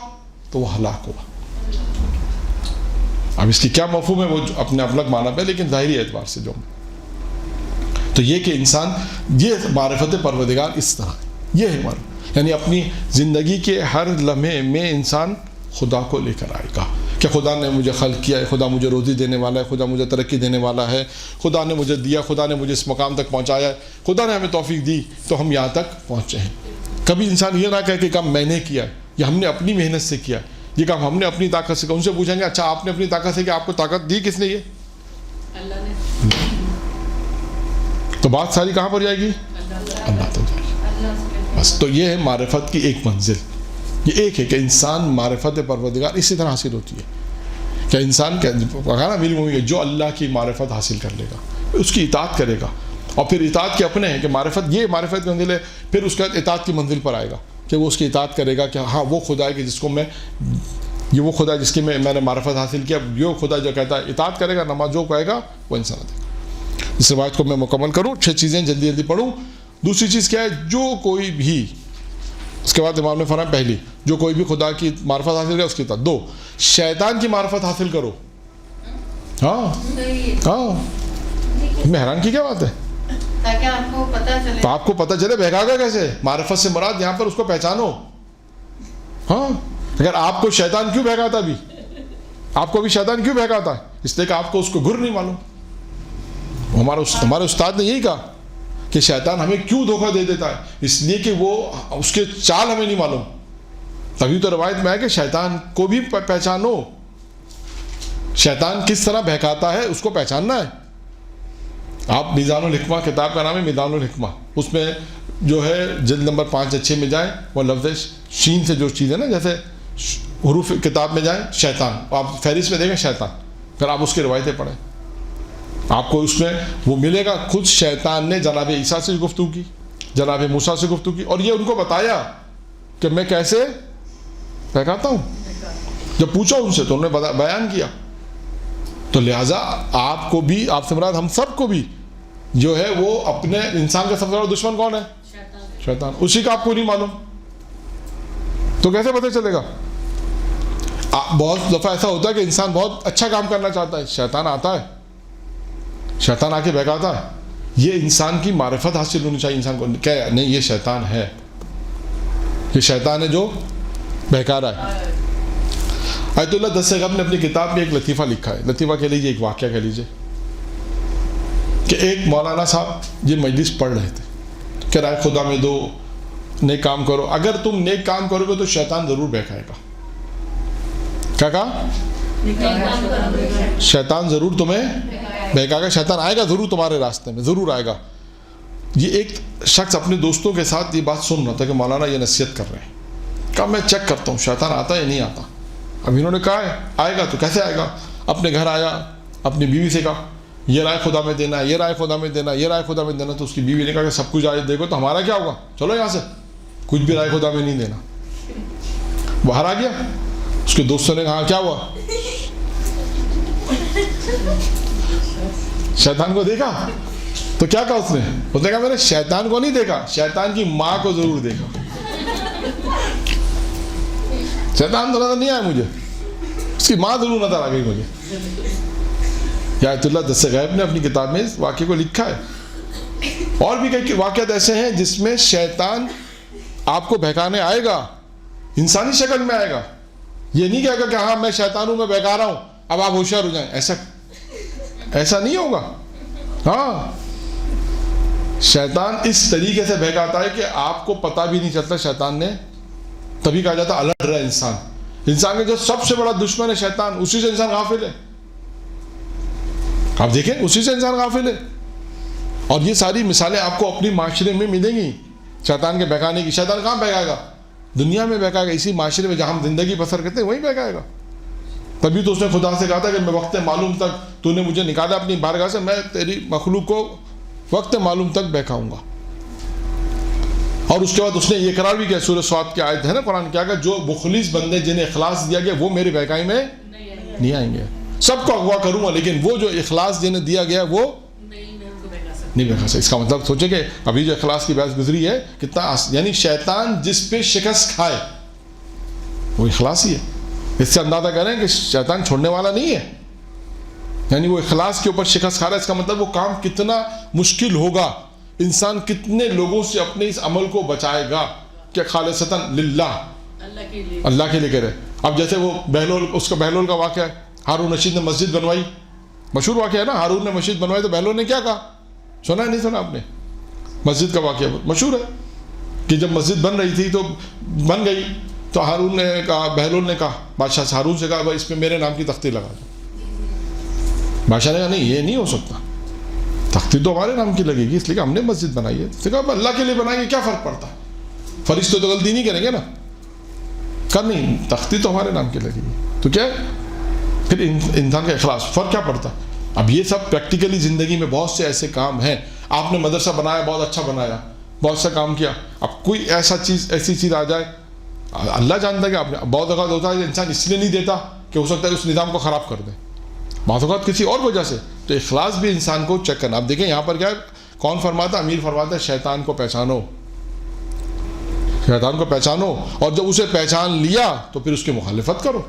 Speaker 1: تو وہ ہلاک ہوا. اب اس کی کیا مفہوم ہے وہ اپنے الگ معنی پہ, لیکن ظاہری اعتبار سے جو تو یہ کہ انسان, یہ معرفت پروردگار اس طرح یہ ہے یعنی اپنی زندگی کے ہر لمحے میں انسان خدا کو لے کر آئے گا کہ خدا نے مجھے خلق کیا ہے, خدا مجھے روزی دینے والا ہے, خدا مجھے ترقی دینے والا ہے, خدا نے مجھے دیا, خدا نے مجھے اس مقام تک پہنچایا ہے, خدا نے ہمیں توفیق دی تو ہم یہاں تک پہنچے ہیں. کبھی انسان یہ نہ کہے کہ کام میں نے کیا ہے یا ہم نے اپنی محنت سے کیا ہے, یہ کام ہم نے اپنی طاقت سے کیا. ان سے پوچھیں گے اچھا آپ نے اپنی طاقت سے کیا, آپ کو طاقت دی کس نے, یہ
Speaker 5: اللہ نے,
Speaker 1: تو بات ساری کہاں پر جائے گی, اللہ تک جائے گی بس. تو یہ ہے معرفت کی ایک منزل, یہ ایک ہے کہ انسان معرفت پروردگار اسی طرح حاصل ہوتی ہے کہ انسان کہا نا میری جو اللہ کی معرفت حاصل کر لے گا اس کی اطاعت کرے گا, اور پھر اطاعت کے اپنے ہیں کہ معرفت, یہ معرفت کی منزل ہے, پھر اس کے بعد اطاعت کی منزل پر آئے گا کہ وہ اس کی اطاعت کرے گا کہ ہاں وہ خدا ہے کہ جس کو میں, یہ وہ خدا جس کی میں نے معرفت حاصل کیا, جو خدا جو کہتا ہے اطاعت کرے گا, نماز جو کہے گا وہ انسان دے گا. اس روایت کو میں مکمل کروں, 6 چیزیں جلدی جلدی پڑھوں. دوسری چیز کیا ہے, جو کوئی بھی, اس کے بعد امام نے فرمایا پہلی, جو کوئی بھی خدا کی معرفت حاصل کرے اس کی اطاعت. 2, شیطان کی معرفت حاصل کرو. ہاں میں حیران کی کیا بات ہے,
Speaker 3: تاکہ آپ کو پتہ چلے,
Speaker 1: تو آپ کو پتہ چلے بہکا گا کیسے. معرفت سے مراد یہاں پر اس کو پہچانو. ہاں اگر آپ کو شیطان کیوں بہکاتا, بھی آپ کو بھی شیطان کیوں بہکاتا ہے, اس لیے کہ آپ کو اس کو گر نہیں معلوم. ہمارے استاد نے یہی کہا کہ شیطان ہمیں کیوں دھوکہ دے دیتا ہے, اس لیے کہ وہ اس کے چال ہمیں نہیں معلوم. تبھی تو روایت میں ہے کہ شیطان کو بھی پہچانو, شیطان کس طرح بہکاتا ہے اس کو پہچاننا ہے. آپ میزان الحکمہ, کتاب کا نام ہے میزان الحکمہ, اس میں جو ہے جلد نمبر 5 یا 6 میں جائیں, وہ لفظ شین سے جو چیز ہے نا, جیسے حروف کتاب میں جائیں شیطان, آپ فہرست میں دیکھیں شیطان, پھر آپ اس کی روایتیں پڑھیں, آپ کو اس میں وہ ملے گا. خود شیطان نے جناب عیسیٰ سے گفتگو کی, جناب موسیٰ سے گفتگو کی, اور یہ ان کو بتایا کہ میں کیسے بہکاتا ہوں. جب پوچھا ان سے تو انہوں نے بیان کیا. تو لہٰذا آپ کو بھی, آپ سے مراد ہم سب کو بھی جو ہے وہ اپنے انسان کا سب سے بڑا دشمن کون ہے, شیطان. اسی کا آپ کو نہیں معلوم تو کیسے پتہ چلے گا. بہت دفعہ ایسا ہوتا ہے کہ انسان بہت اچھا کام کرنا چاہتا ہے, شیطان آتا ہے, شیطان آ کے بہکاتا ہے. یہ انسان کی معرفت حاصل ہونی چاہیے انسان کو, کہ نہیں یہ شیطان ہے, یہ شیطان ہے جو بہکا رہا ہے. آیت اللہ دستگاب نے اپنی کتاب میں ایک لطیفہ لکھا ہے. لطیفہ کہہ لیجیے, ایک واقعہ کہہ لیجیے کہ ایک مولانا صاحب یہ مجلس پڑھ رہے تھے کہ رائے خدا میں دو, نیک کام کرو, اگر تم نیک کام کرو گے تو شیطان ضرور بہکائے گا. کیا کہا, شیطان ضرور تمہیں بہکائے گا, شیطان آئے گا ضرور تمہارے راستے میں, ضرور آئے گا. یہ ایک شخص اپنے دوستوں کے ساتھ یہ بات سن رہا تھا کہ مولانا یہ نصیحت کر رہے ہیں. کہا میں چیک کرتا ہوں شیطان آتا ہے یا نہیں آتا. اب انہوں نے کہا ہے آئے گا تو کیسے آئے گا. اپنے گھر آیا, اپنی بیوی سے کہا یہ رائے خدا میں دینا, یہ رائے خدا میں دینا, یہ رائے خدا میں دینا. تو اس کی بیوی نے کہا کہ سب کچھ آئے دیکھو تو ہمارا کیا ہوگا, چلو یہاں سے, کچھ بھی رائے خدا میں نہیں دینا. باہر آ گیا. اس کے دوستوں نے کہا کیا ہوا, شیطان کو دیکھا. تو کیا کہا اس نے کہا میں نے شیطان کو نہیں دیکھا, شیطان کی ماں کو ضرور دیکھا. شیطان تو نظر نہیں آیا مجھے, اس کی ماں ضرور نظر آ گئی مجھے. آیت اللہ دستگاب نے اپنی کتاب میں اس واقعے کو لکھا ہے. اور بھی کئی واقعات ایسے ہیں جس میں شیطان آپ کو بہکانے آئے گا, انسانی شکل میں آئے گا. یہ نہیں کہے گا کہ ہاں میں شیطان ہوں, میں بہکا رہا ہوں, اب آپ ہوشیار ہو جائیں. ایسا نہیں ہوگا. ہاں شیطان اس طریقے سے بہکاتا ہے کہ آپ کو پتہ بھی نہیں چلتا شیطان نے. تبھی کہا جاتا الرٹ رہا انسان. انسان کا جو سب سے بڑا دشمن ہے شیطان, اسی سے انسان غافل ہے. آپ دیکھیں اسی سے انسان غافل ہے. اور یہ ساری مثالیں آپ کو اپنی معاشرے میں ملیں گی شیطان کے بہکانے کی. شیطان کہاں بہکائے گا؟ دنیا میں بہکائے گا, اسی معاشرے میں جہاں ہم زندگی بسر کرتے ہیں وہیں بہکائے گا. تبھی تو اس نے خدا سے کہا تھا کہ میں وقت معلوم تک تو نے مجھے نکالا اپنی بارگاہ سے, میں تیری مخلوق کو وقت معلوم تک بہکاؤں گا. اور اس کے بعد اس نے یہ قرار بھی کیا, سورہ صاد کی آیت ہے نا قرآن کیا, کہ جو مخلص بندے جنہیں اخلاص دیا گیا وہ میری بہکائی میں نہیں آئیں گے. سب کو اغوا کروں گا لیکن وہ جو اخلاص جنہیں دیا گیا وہ نہیں بہکا سکتے. اس کا مطلب سوچے کہ ابھی جو اخلاص کی بحث گزری ہے کتنا یعنی شیطان جس پہ شکست کھائے وہ اخلاص ہی ہے. اس سے اندازہ کریں کہ شیطان چھوڑنے والا نہیں ہے, یعنی وہ اخلاص کے اوپر شکست کھا رہا ہے. اس کا مطلب وہ کام کتنا مشکل ہوگا, انسان کتنے لوگوں سے اپنے اس عمل کو بچائے گا کہ خالصتاً للہ اللہ کے لیے کرے. اب جیسے وہ بہلول, اس کا بہلول کا واقعہ ہے, ہارون رشید نے مسجد بنوائی, مشہور واقعہ ہے نا, ہارون نے مسجد بنوائی تو بہلول نے کیا کہا, سنا ہے نہیں سنا آپ نے؟ مسجد کا واقعہ مشہور ہے کہ جب مسجد بن رہی تھی تو بن گئی تو ہارون نے کہا, بہلول نے کہا بادشاہ سے, ہارون سے کہا بھائی اس پہ میرے نام کی تختی لگا دو. بادشاہ نے کہا نہیں یہ نہیں ہو سکتا, تختی تو ہمارے نام کی لگے گی اس لیے کہ ہم نے مسجد بنائی ہے. اس نے کہا اللہ کے لیے بنائیں گے کیا فرق پڑتا ہے, فرشتے تو غلطی نہیں کریں گے نا. کہا نہیں تختی تو ہمارے نام کی لگے گی. تو کیا پھر انسان کا اخلاص, فرق کیا پڑتا. اب یہ سب پریکٹیکلی زندگی میں بہت سے ایسے کام ہیں. آپ نے مدرسہ بنایا, بہت اچھا بنایا, بہت سا کام کیا, اب کوئی ایسی چیز آ جائے, اللہ جانتا ہے کہ آپ نے, بہت اوقات ہوتا ہے انسان اس لیے نہیں دیتا کہ ہو سکتا ہے اس نظام کو خراب کر دے, بعض اوقات کسی اور وجہ سے. تو اخلاص بھی انسان کو چیک کرنا. اب دیکھیں یہاں پر کیا ہے, کون فرماتا, امیر فرماتا ہے شیطان کو پہچانو, شیطان کو پہچانو, اور جب اسے پہچان لیا تو پھر اس کی مخالفت کرو,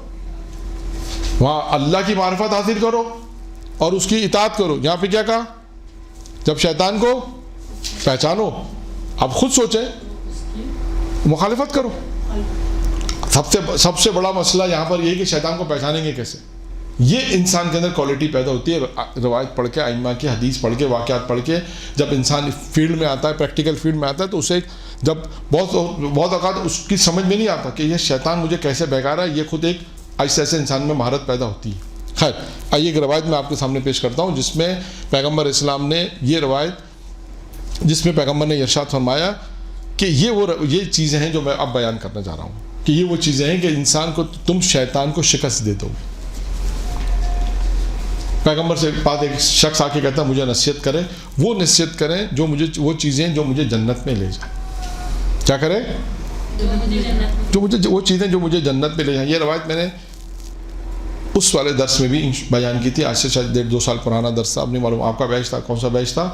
Speaker 1: وہاں اللہ کی معرفت حاصل کرو اور اس کی اطاعت کرو. یہاں پہ کیا کہا, جب شیطان کو پہچانو, اب خود سوچیں, مخالفت کرو. سب سے بڑا مسئلہ یہاں پر یہ کہ شیطان کو پہچانیں گے کیسے. یہ انسان کے اندر کوالٹی پیدا ہوتی ہے روایت پڑھ کے, ائمہ کی حدیث پڑھ کے, واقعات پڑھ کے. جب انسان فیلڈ میں آتا ہے, پریکٹیکل فیلڈ میں آتا ہے, تو اسے جب بہت اوقات اس کی سمجھ میں نہیں آتا کہ یہ شیطان مجھے کیسے بہکا رہا ہے, یہ خود ایک ایسے ایسے انسان میں مہارت پیدا ہوتی ہے. خیر آئیے ایک روایت میں آپ کے سامنے پیش کرتا ہوں جس میں پیغمبر اسلام نے یہ روایت, جس میں پیغمبر نے ارشاد فرمایا کہ یہ چیزیں ہیں جو میں اب بیان کرنا چاہ رہا ہوں, کہ یہ وہ چیزیں ہیں کہ انسان کو, تم شیطان کو شکست دے دو. پیغمبر سے بعد ایک شخص آ کے کہتا ہے مجھے نصیحت کرے, وہ نصیحت کریں جو مجھے, وہ چیزیں جو مجھے جنت میں لے جائیں. کیا کرے, وہ چیزیں جو مجھے جنت میں لے جائیں. یہ روایت میں نے اس والے درس میں بھی بیان کی تھی, آج سے شاید 1.5-2 سال پرانا درس تھا, اب نہیں معلوم آپ کا بیچ تھا, کون سا بیچ تھا,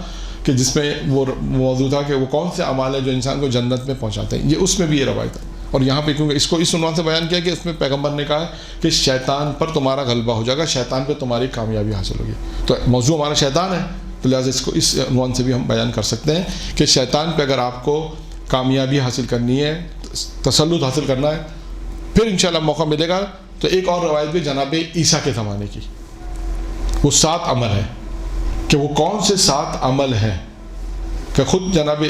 Speaker 1: کہ جس میں وہ موضوع تھا کہ وہ کون سے اعمال ہیں جو انسان کو جنت میں پہنچاتے ہیں. یہ اس میں بھی یہ روایت ہے. اور یہاں پہ کیونکہ اس کو اس عنوان سے بیان کیا کہ اس میں پیغمبر نے کہا کہ شیطان پر تمہارا غلبہ ہو جائے گا, شیطان پہ تمہاری کامیابی حاصل ہوگی. تو موضوع ہمارا شیطان ہے, تو لہٰذا اس کو اس عنوان سے بھی ہم بیان کر سکتے ہیں کہ شیطان پہ اگر آپ کو کامیابی حاصل کرنی ہے, تسلط حاصل کرنا ہے, پھر انشاءاللہ موقع ملے گا. تو ایک اور روایت بھی جناب عیسیٰ کے زمانے کی, وہ 7 عمل ہے, کہ وہ کون سے 7 عمل ہیں, کہ خود جناب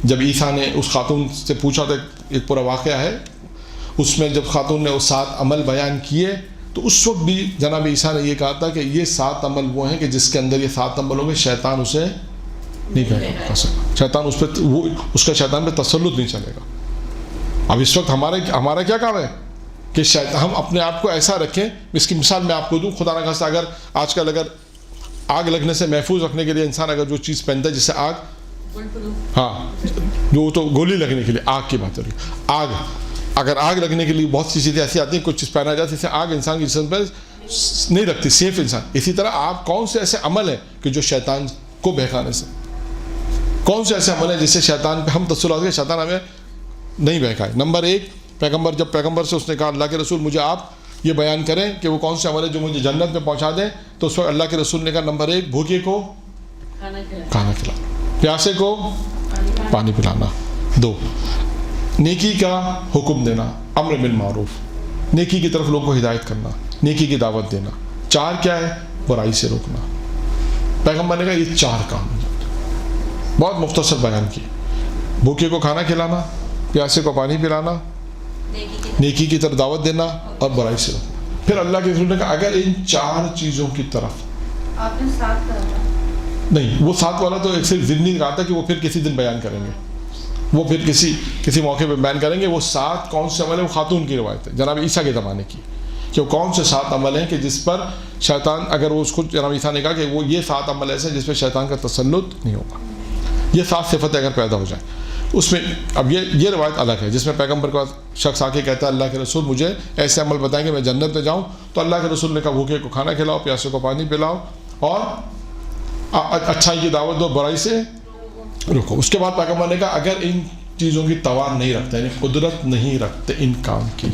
Speaker 1: جب عیسیٰ نے اس خاتون سے پوچھا تھا, ایک پورا واقعہ ہے, اس میں جب خاتون نے وہ 7 عمل بیان کیے تو اس وقت بھی جناب عیسیٰ نے یہ کہا تھا کہ یہ 7 عمل وہ ہیں کہ جس کے اندر یہ 7 عمل ہوں گے, شیطان اسے نہیں کر سکتا, شیطان اس پہ اس کا شیطان پہ تسلط نہیں چلے گا. اب اس وقت ہمارا کیا کام ہے کہ ہم اپنے آپ کو ایسا رکھیں. اس کی مثال میں آپ کو دوں, خدا نہ خواستہ اگر آج کل اگر آگ لگنے سے محفوظ رکھنے کے لیے انسان اگر جو چیز پہنتا ہے, جس سے آگ, ہاں جو تو گولی لگنے کے لیے آگ کی بات ہو رہی ہے, آگ, اگر آگ لگنے کے لیے بہت سی چیزیں ایسی آتی ہیں, کچھ چیز پہنا جاتی ہے جس سے آگ انسان کی جسم پہ نہیں لگتی, سیف انسان. اسی طرح آپ کون سے ایسے عمل ہیں کہ جو شیطان کو بہکانے سے, کون سے ایسے عمل ہیں جس سے شیطان پہ ہم تسلط کے شیطان ہمیں نہیں بہکائے. نمبر 1, جب پیغمبر سے اس نے کہا اللہ کے رسول مجھے آپ یہ بیان کریں کہ وہ کون سے عمل ہے جو مجھے جنت میں پہنچا دیں, تو اس وقت اللہ کے رسول نے کہا نمبر 1, بھوکے کو کھانا کھلانا, پیاسے کو پانی پلانا. 2, نیکی کا حکم دینا, امر بالمعروف, نیکی کی طرف لوگوں کو ہدایت کرنا, نیکی کی دعوت دینا. 4 کیا ہے, برائی سے روکنا. پیغمبر نے کہا یہ 4 کام بہت مختصر بیان کی, بھوکے کو کھانا کھلانا, پیاسے کو پانی پلانا, نیکی کی طرف دعوت دینا اور برائی سے روکنا. پھر اللہ کے رسول نے کہا اگر ان 4 چیزوں کی طرف
Speaker 3: آپ نے ساتھ کہا تھا
Speaker 1: نہیں، وہ ساتھ والا تو ایک صرف ضمنی کہا تھا کہ وہ پھر کسی دن بیان کریں گے، وہ پھر کسی موقع پہ بیان کریں گے. وہ 7 کون سے عمل ہیں؟ وہ خاتون کی روایت ہے جناب عیسیٰ کے زمانے کی، کہ وہ کون سے 7 عمل ہیں کہ جس پر شیطان، اگر وہ اس کو جناب عیسیٰ نے کہا کہ وہ یہ 7 عمل ایسے ہیں جس پہ شیطان کا تسلط نہیں ہوگا. یہ 7 صفتیں اگر پیدا ہو جائیں اس میں، اب یہ روایت الگ ہے جس میں پیغمبر کے پاس شخص آ کے کہتا ہے اللہ کے رسول مجھے ایسے عمل بتائیں کہ میں جنت میں جاؤں. تو اللہ کے رسول نے کہا بھوکے کو کھانا کھلاؤ، پیاسے کو پانی پلاؤ، اور اچھائی کی دعوت دو، برائی سے رکو. اس کے بعد پیغمبر نے کہا اگر ان چیزوں کی توان نہیں رکھتے، یعنی قدرت نہیں رکھتے ان کام کی،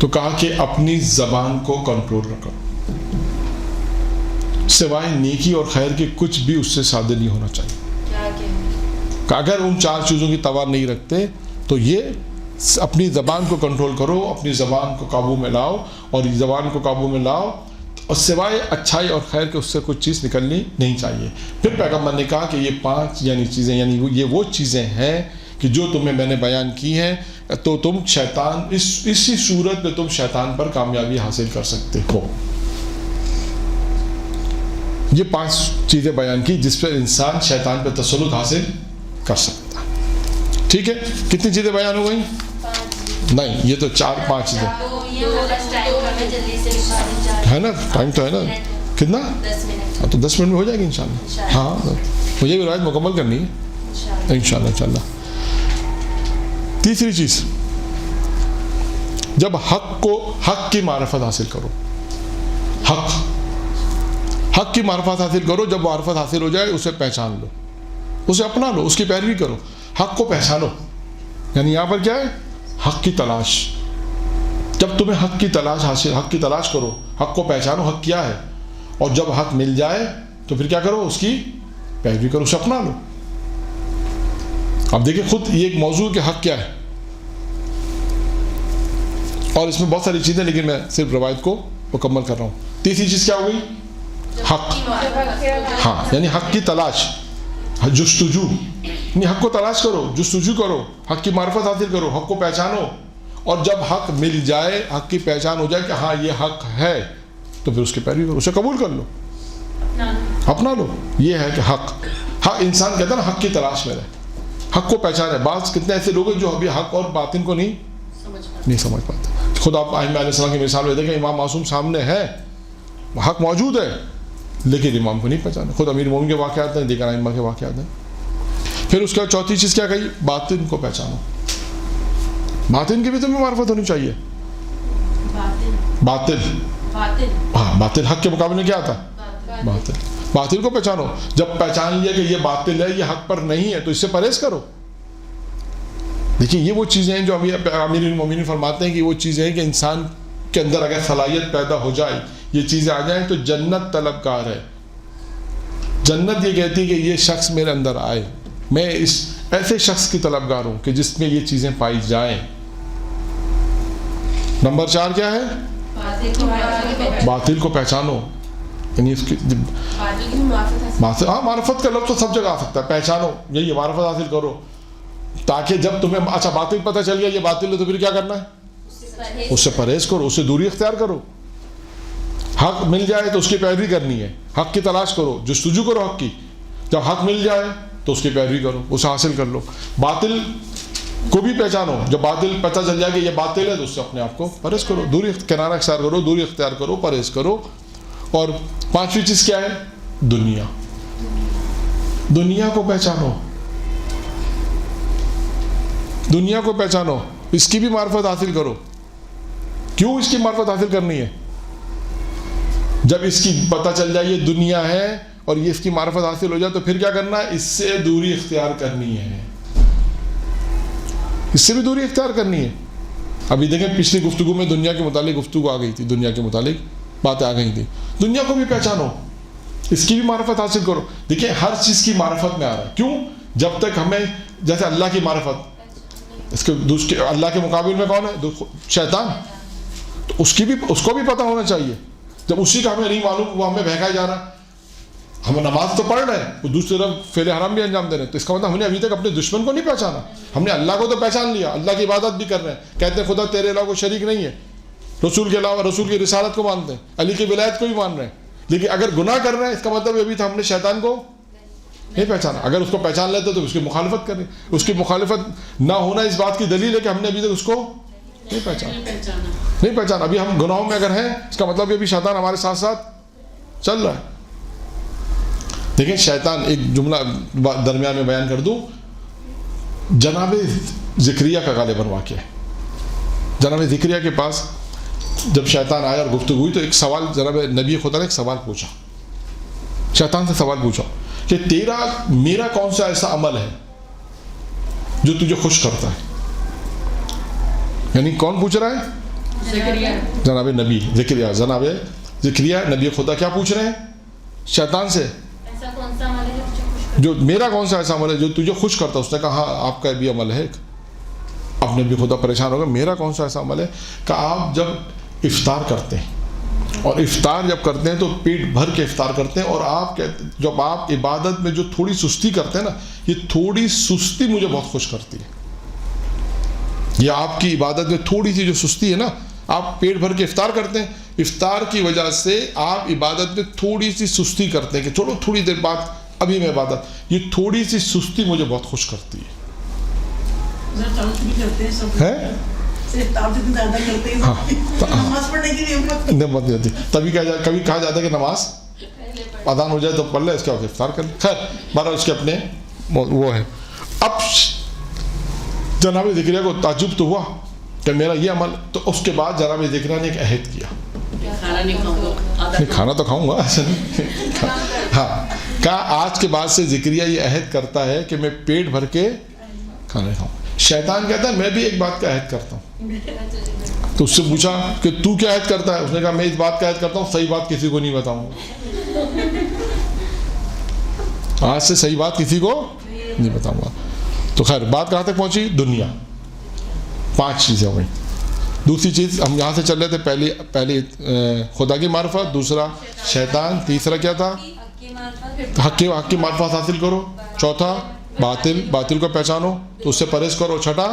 Speaker 1: تو کہا کہ اپنی زبان کو کنٹرول رکھو، سوائے نیکی اور خیر کے کچھ بھی اس سے صادر نہیں ہونا چاہیے. کہ اگر ان 4 چیزوں کی توان نہیں رکھتے تو یہ اپنی زبان کو کنٹرول کرو، اپنی زبان کو قابو میں لاؤ، اور زبان کو قابو میں لاؤ، اور سوائے اچھائی اور خیر کے اس سے کچھ چیز نکلنی نہیں چاہیے. پھر پیغمبر نے کہا کہ یہ 5 چیزیں، یعنی یہ وہ چیزیں ہیں کہ جو تمہیں میں نے بیان کی ہیں، تو تم شیطان اسی صورت میں تم شیطان پر کامیابی حاصل کر سکتے ہو. یہ 5 چیزیں بیان کی جس پر انسان شیطان پہ تسلط حاصل کر سکتا ہے. ٹھیک ہے، کتنی چیزیں بیان ہو گئیں؟ نہیں، یہ تو 4-5 چیزیں ہے نا. ٹائم تو ہے نا، کتنا؟
Speaker 6: 10 منٹ.
Speaker 1: تو 10 منٹ میں ہو جائے گی انشاءاللہ. ہاں، مجھے بھی روایت مکمل کرنی ہے انشاءاللہ. تیسری چیز، جب حق کی معرفت حاصل کرو، حق کی معرفت حاصل کرو. جب معرفت حاصل ہو جائے اسے پہچان لو، اسے اپنا لو، اس کی پیروی کرو. حق کو پہچانو، یعنی یہاں پر کیا ہے؟ حق کی تلاش. جب تمہیں حق کی تلاش کرو، حق کو پہچانو حق کیا ہے، اور جب حق مل جائے تو پھر کیا کرو؟ اس کی پیروی کرو، اسے اپنا لو. اب دیکھیں خود یہ ایک موضوع کہ حق کیا ہے، اور اس میں بہت ساری چیزیں، لیکن میں صرف روایت کو مکمل کر رہا ہوں. تیسری چیز کیا ہو گئی؟ حق. ہاں، یعنی حق کی تلاش، جستجو، یعنی حق کو تلاش کرو، جستجو کرو، حق کی معرفت حاصل کرو، حق کو پہچانو، اور جب حق مل جائے، حق کی پہچان ہو جائے کہ ہاں یہ حق ہے، تو پھر اس کی پیروی کرو، اسے قبول کر لو، اپنا لو. یہ ہے کہ حق انسان کہتا ہے نا حق کی تلاش میں رہے، حق کو پہچانے. بعض کتنے ایسے لوگ ہیں جو ابھی حق اور باطن کو نہیں سمجھ پاتے. خود آپ ائمہ علیہ السلام کی مثال میں دیکھیں، امام معصوم سامنے ہے، حق موجود ہے، لیکن امام کو نہیں پہچانا. خود امیر مومن کے واقعات ہیں، دیگر ائمہ کے واقعات ہیں. پھر اس کا چوتھی چیز کیا کہی؟ باطن کو پہچانو. باطن کی بھی تمہیں معرفت ہونی چاہیے. باطل حق کے مقابلے میں کیا آتا؟ باطل کو پہچانو. جب پہچان لیا کہ یہ باطل ہے، یہ حق پر نہیں ہے، تو اس سے پرہیز کرو. دیکھیں یہ وہ چیزیں ہیں جو امیر المومنین فرماتے ہیں کہ وہ چیزیں ہیں کہ انسان کے اندر اگر صلاحیت پیدا ہو جائے، یہ چیزیں آ جائیں، تو جنت طلبگار ہے. جنت یہ کہتی ہے کہ یہ شخص میرے اندر آئے، میں اس ایسے شخص کی طلبگار ہوں کہ جس میں یہ چیزیں پائی جائیں. نمبر 4 کیا ہے؟ باطل کو پہچانو. یعنی اس کی معرفت کا لفظ تو سب جگہ آ سکتا ہے. پہچانو، یہی معرفت حاصل کرو، تاکہ جب تمہیں اچھا باطل پتہ چل گیا یہ باطل ہے، تو پھر کیا کرنا ہے؟ اس سے پرہیز کرو، اس سے دوری اختیار کرو. حق مل جائے تو اس کی پیروی کرنی ہے. حق کی تلاش کرو، جستجو کرو حق کی. جب حق مل جائے تو اس کی پیروی کرو، اسے حاصل کر لو. باطل کو بھی پہچانو، جب باطل پتہ چل جائے کہ یہ باطل ہے تو اس سے اپنے آپ کو پرہیز کرو، دوری کنارہ اختیار کرو، دوری اختیار کرو، پرہیز کرو. اور 5ویں چیز کیا ہے؟ دنیا کو پہچانو. دنیا کو پہچانو، اس کی بھی معرفت حاصل کرو. کیوں اس کی معرفت حاصل کرنی ہے؟ جب اس کی پتہ چل جائے یہ دنیا ہے اور یہ اس کی معرفت حاصل ہو جائے، تو پھر کیا کرنا ہے؟ اس سے دوری اختیار کرنی ہے. اس سے بھی دوری اختیار کرنی ہے. ابھی دیکھیں پچھلی گفتگو میں دنیا کے متعلق گفتگو آ گئی تھی، دنیا کے متعلق باتیں آ گئی تھی. دنیا کو بھی پہچانو، اس کی بھی معرفت حاصل کرو. دیکھیں ہر چیز کی معرفت میں آ رہا ہے. کیوں؟ جب تک ہمیں، جیسے اللہ کی معرفت، اس کے دوسرے اللہ کے مقابل میں کون ہے؟ شیطان. تو اس کو بھی پتہ ہونا چاہیے. جب اسی کا ہمیں نہیں معلوم، وہ ہمیں بہکایا جا رہا. ہم نماز تو پڑھ رہے ہیں، وہ دوسری طرف فعل حرام بھی انجام دے رہے ہیں. تو اس کا مطلب ہم نے ابھی تک اپنے دشمن کو نہیں پہچانا. ہم نے اللہ کو تو پہچان لیا، اللہ کی عبادت بھی کر رہے ہیں، کہتے ہیں خدا تیرے علاوہ کوئی شریک نہیں ہے، رسول کے علاوہ رسول کی رسالت کو مانتے ہیں، علی کی ولایت کو بھی مان رہے ہیں. لیکن اگر گناہ کر رہے ہیں اس کا مطلب ابھی تو ہم نے شیطان کو نہیں پہچانا. اگر اس کو پہچان لیتے تو اس کی مخالفت کریں. اس کی مخالفت نہ ہونا اس بات کی دلیل ہے کہ ہم نے ابھی تک اس کو نہیں پہچانا. ابھی ہم گناہوں میں اگر ہیں اس کا مطلب ابھی شیطان ہمارے ساتھ ساتھ چل رہا ہے. دیکھیں شیطان, ایک جملہ درمیان میں بیان کر دوں, جناب زکریا کا غالباً واقعہ ہے. جناب زکریا کے پاس جب شیطان آیا اور گفتگو ہوئی تو ایک سوال جناب نبی خدا نے ایک سوال پوچھا, شیطان سے سوال پوچھا کہ میرا کون سا ایسا عمل ہے جو تجھے خوش کرتا ہے. یعنی کون پوچھ رہا ہے؟ جناب نبی زکریا. جناب زکریا نبی خدا کیا پوچھ رہے ہیں شیطان سے, جو میرا کون سا ایسا عمل ہے جو تجھے خوش کرتا ہے. اس نے کہا ہاں آپ کا بھی عمل ہے. اب نبی خدا پریشان ہوگا, میرا کون سا ایسا عمل ہے کہ آپ جب افطار کرتے ہیں اور افطار جب کرتے ہیں تو پیٹ بھر کے افطار کرتے ہیں, اور آپ جب آپ عبادت میں جو تھوڑی سستی کرتے ہیں نا, یہ تھوڑی سستی مجھے بہت خوش کرتی ہے. یہ آپ کی عبادت میں تھوڑی سی جو سستی ہے نا, آپ پیٹ بھر کے افطار کرتے ہیں, افطار کی وجہ سے آپ عبادت میں تھوڑی سی سستی کرتے ہیں کہ چلو تھوڑی دیر بعد ابھی میں عبادت, یہ تھوڑی سی سستی مجھے بہت خوش کرتی ہے. نمت نہیں ہوتی, تبھی کبھی کہا جاتا ہے کہ نماز اذان ہو جائے تو پڑھ لے, اس کے بعد افطار کر لے. خیر بہرحال اس کے اپنے وہ ہے. اب جناب زکریا کو تعجب تو ہوا کہ میرا یہ عمل, تو اس کے بعد جناب زکریا نے ایک عہد کیا, کھانا تو کھاؤں گا ہاں, کہا آج کے بعد سے زکریا یہ عہد کرتا ہے کہ میں پیٹ بھر کے کھانا کھاؤں. شیطان کہتا ہے میں بھی ایک بات کا عہد کرتا ہوں. تو اس سے پوچھا کہ تو کیا عہد کرتا ہے؟ اس نے کہا میں اس بات کا عہد کرتا ہوں صحیح بات کسی کو نہیں بتاؤں گا, آج سے صحیح بات کسی کو نہیں بتاؤں گا. تو خیر بات کہاں تک پہنچی؟ دنیا. 5 چیزیں ہو گئی. دوسری چیز ہم یہاں سے چل رہے تھے, پہلی خدا کی معرفت, دوسرا شیطان, تیسرا کیا تھا حق کی معرفت حاصل کرو, چوتھا باطل کو پہچانو تو اس سے پرہیز کرو, چھٹا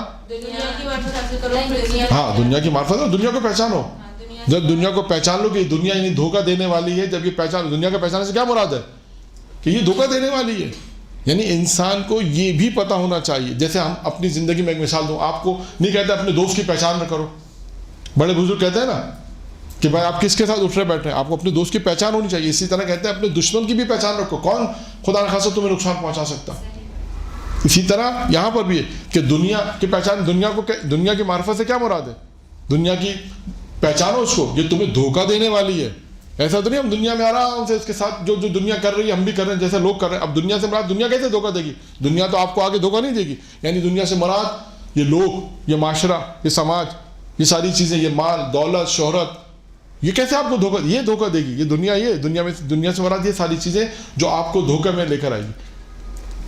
Speaker 1: ہاں دنیا کی معرفت, دنیا کو پہچانو. جب دنیا کو پہچان لو کہ یہ دنیا یعنی دھوکہ دینے والی ہے, جب یہ پہچان, دنیا کا پہچاننے سے کیا مراد ہے کہ یہ دھوکہ دینے والی ہے. یعنی انسان کو یہ بھی پتہ ہونا چاہیے. جیسے ہم اپنی زندگی میں ایک مثال دوں, آپ کو نہیں کہتے اپنے دوست کی پہچان نہ کرو, بڑے بزرگ کہتے ہیں نا کہ بھائی آپ کس کے ساتھ اٹھ رہے بیٹھے ہیں, آپ کو اپنے دوست کی پہچان ہونی چاہیے. اسی طرح کہتے ہیں اپنے دشمن کی بھی پہچان رکھو, کون خدا نہ خاصہ تمہیں نقصان پہنچا سکتا. اسی طرح یہاں پر بھی ہے کہ دنیا کی پہچان, دنیا کی معرفت سے کیا مراد ہے؟ دنیا کی پہچانو اس کو, یہ تمہیں دھوکہ دینے والی ہے. ایسا تو نہیں ہم دنیا میں آرام سے اس کے ساتھ جو دنیا کر رہی ہے ہم بھی کر رہے ہیں جیسے لوگ کر رہے ہیں. اب دنیا سے مراد دنیا کیسے دھوکہ دے گی؟ دنیا تو آپ کو آگے دھوکہ نہیں دے گی. یعنی دنیا سے مراد یہ لوگ, یہ معاشرہ, یہ سماج, یہ ساری چیزیں, یہ مال دولت شہرت, یہ کیسے آپ کو دھوکہ, یہ دھوکہ دے گی. یہ دنیا سے مراد یہ ساری چیزیں جو آپ کو دھوکے میں لے کر آئے گی.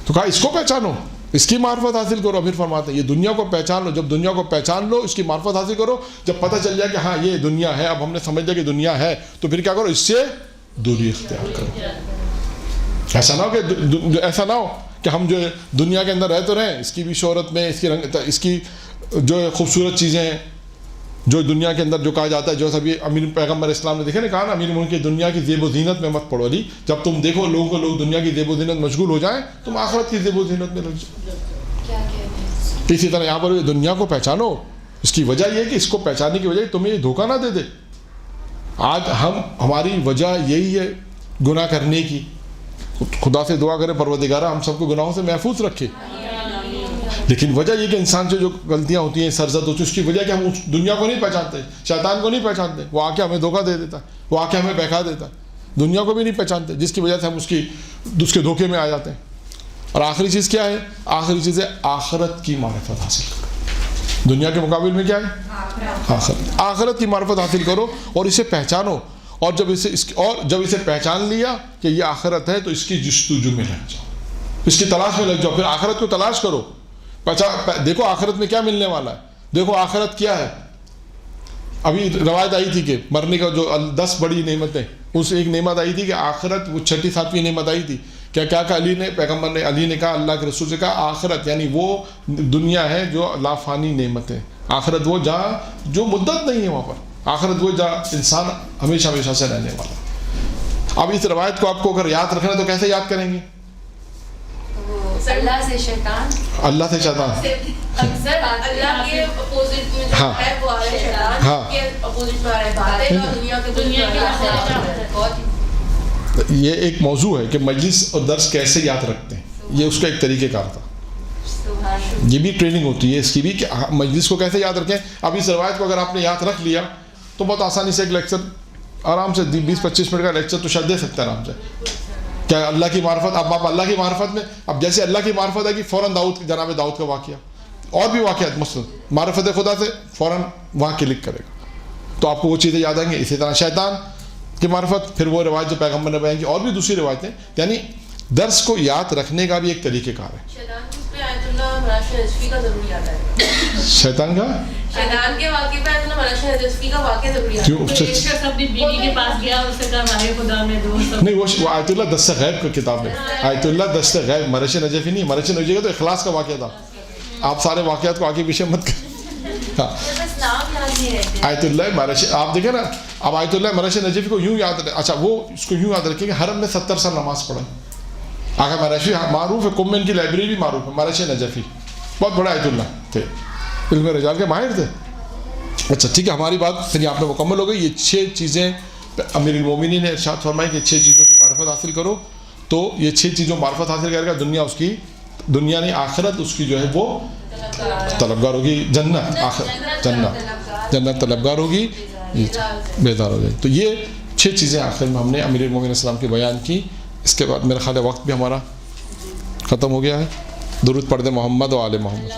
Speaker 1: تو کہا اس کو پہچانو, اس کی معرفت حاصل کرو. پھر فرماتے ہیں یہ دنیا کو پہچان لو. جب دنیا کو پہچان لو, اس کی معرفت حاصل کرو, جب پتہ چل جائے کہ ہاں یہ دنیا ہے, اب ہم نے سمجھ لیا کہ دنیا ہے, تو پھر کیا کرو, اس سے دوری اختیار کرو. ایسا نہ ہو کہ ہم جو دنیا کے اندر رہ تو رہیں, اس کی بھی شہرت میں, اس کی جو خوبصورت چیزیں ہیں جو دنیا کے اندر جو کہا جاتا ہے, جو سبھی امیر پیغمبر اسلام نے دیکھے نا, کہا نا امیر ملک کی دنیا کی زیب و زینت میں مت پڑو علی. جب تم دیکھو لوگ دنیا کی زیب و زینت مشغول ہو جائیں, تم آخرت کی زیب و زینت میں لگ جاؤ. اسی طرح یہاں پر دنیا کو پہچانو. اس کی وجہ یہ ہے کہ اس کو پہچاننے کی وجہ تمہیں یہ دھوکہ نہ دے دے. آج ہماری وجہ یہی ہے گناہ کرنے کی. خدا سے دعا کرے پروردگارہ ہم سب کو گناہوں سے محفوظ رکھے. لیکن وجہ یہ کہ انسان سے جو غلطیاں ہوتی ہیں, سرزد ہوتی ہے, اس کی وجہ کہ ہم اس دنیا کو نہیں پہچانتے, شیطان کو نہیں پہچانتے. وہ آ کے ہمیں دھوکہ دے دیتا ہے, وہ آ کے ہمیں بہکا دیتا ہے. دنیا کو بھی نہیں پہچانتے, جس کی وجہ سے ہم اس کے دھوکے میں آ جاتے ہیں. اور آخری چیز کیا ہے؟ آخری چیز ہے آخرت کی معرفت حاصل کرو. دنیا کے مقابل میں کیا ہے؟ آخرت کی معرفت حاصل کرو اور اسے پہچانو. اور جب اسے پہچان لیا کہ یہ آخرت ہے, تو اس کی جستجو میں لگ جاؤ, اس کی تلاش میں لگ جاؤ. پھر آخرت کو تلاش کرو. دیکھو آخرت میں کیا ملنے والا ہے, دیکھو آخرت کیا ہے. ابھی روایت آئی تھی کہ مرنے کا جو 10 بڑی نعمتیں, اس ایک نعمت آئی تھی کہ آخرت, وہ 6 7ویں نعمت آئی تھی. کیا کہا علی نے کہا, اللہ کے رسول سے کہا, آخرت یعنی وہ دنیا ہے جو لافانی نعمت ہے. آخرت وہ جہاں جو مدت نہیں ہے وہاں پر. آخرت وہ جہاں انسان ہمیشہ سے رہنے والا. اب اس روایت کو آپ کو اگر یاد رکھنا ہے تو کیسے یاد کریں گے؟
Speaker 6: اللہ سے شیطان،
Speaker 1: اللہ سے شیطان،
Speaker 2: اکثر اللہ کے اپوزٹ میں جو ہے وہ آ رہا ہے شیطان،
Speaker 1: ہاں
Speaker 2: کے اپوزٹ میں آ رہا ہے باطل، اور دنیا کے
Speaker 6: بہت
Speaker 1: یہ ایک موضوع ہے کہ مجلس اور درس کیسے یاد رکھتے ہیں، یہ اس کا ایک طریقہ کار تھا. یہ بھی ٹریننگ ہوتی ہے اس کی بھی کہ مجلس کو کیسے یاد رکھیں. اب اس روایت کو اگر آپ نے یاد رکھ لیا تو بہت آسانی سے ایک لیکچر آرام سے 20-25 منٹ کا لیکچر تو شاید دے سکتے ہیں آرام سے. کیا اللہ کی معرفت، اب آپ اللہ کی معرفت میں، اب جیسے اللہ کی معرفت ہے کہ فوراً جناب داؤد کا واقعہ اور بھی واقعات مثلا معرفت خدا سے فوراً وہاں کلک کرے گا تو آپ کو وہ چیزیں یاد آئیں گی. اسی طرح شیطان کی معرفت، پھر وہ روایت جو پیغمبر نے بیان کی اور بھی دوسری روایتیں. یعنی درس کو یاد رکھنے کا بھی ایک طریقہ کار ہے.
Speaker 2: شیطان کی اس پہ آیت اللہ مراشد نجفی کا ضرور یاد آئے گا.
Speaker 1: شیطان کا
Speaker 2: شیطان کے واقعے پہ آیت اللہ مراشد نجفی کا واقعہ ضرور یاد
Speaker 1: کیوں؟
Speaker 5: شخص اپنی بیوی کے پاس گیا، اس سے کہا مارے خدا میں دوست.
Speaker 1: نہیں، وہ آیت اللہ دست غیب کا کتاب ہے. آیت اللہ دست غیب، مرش نجفی نہیں. مرش نجفی کا تو اخلاص کا واقعہ تھا. آپ سارے واقعات کو آگے پیچھے مت کریں. ہاں،
Speaker 6: بس نام یاد نہیں رہتے.
Speaker 1: آیت اللہ مرش، آپ دیکھیں نا، اب آیت اللہ مرش نجفی کو یوں یاد رکھیں. اچھا، وہ اس کو یوں یاد رکھیں کہ حرم میں 70 سال نماز پڑھا. آگے مرشی معروف ہے، قم میں ان کی لائبریری بھی معروف ہے. مرش نجفی بہت بڑا آیت اللہ تھے، علم رجال کے ماہر تھے. اچھا ٹھیک ہے، ہماری بات پھر یہاں پہ مکمل ہو گئی. یہ 6 چیزیں امیر المومنین نے ارشاد فرمائی کہ 6 چیزوں کی معرفت حاصل کرو. تو یہ 6 چیزوں معرفت حاصل کرے گا، دنیا اس کی، دنیا نہیں آخرت اس کی جو ہے وہ طلبگار ہوگی. جنت، آخرت جنت طلبگار ہوگی، بیدار ہو جائے. تو یہ 6 چیزیں آخر میں ہم نے امیر المومنین السلام کی بیان کی. اس کے بعد میرا خیال ہے وقت بھی ہمارا ختم ہو گیا ہے. درود پڑھ دیں محمد و آل محمد.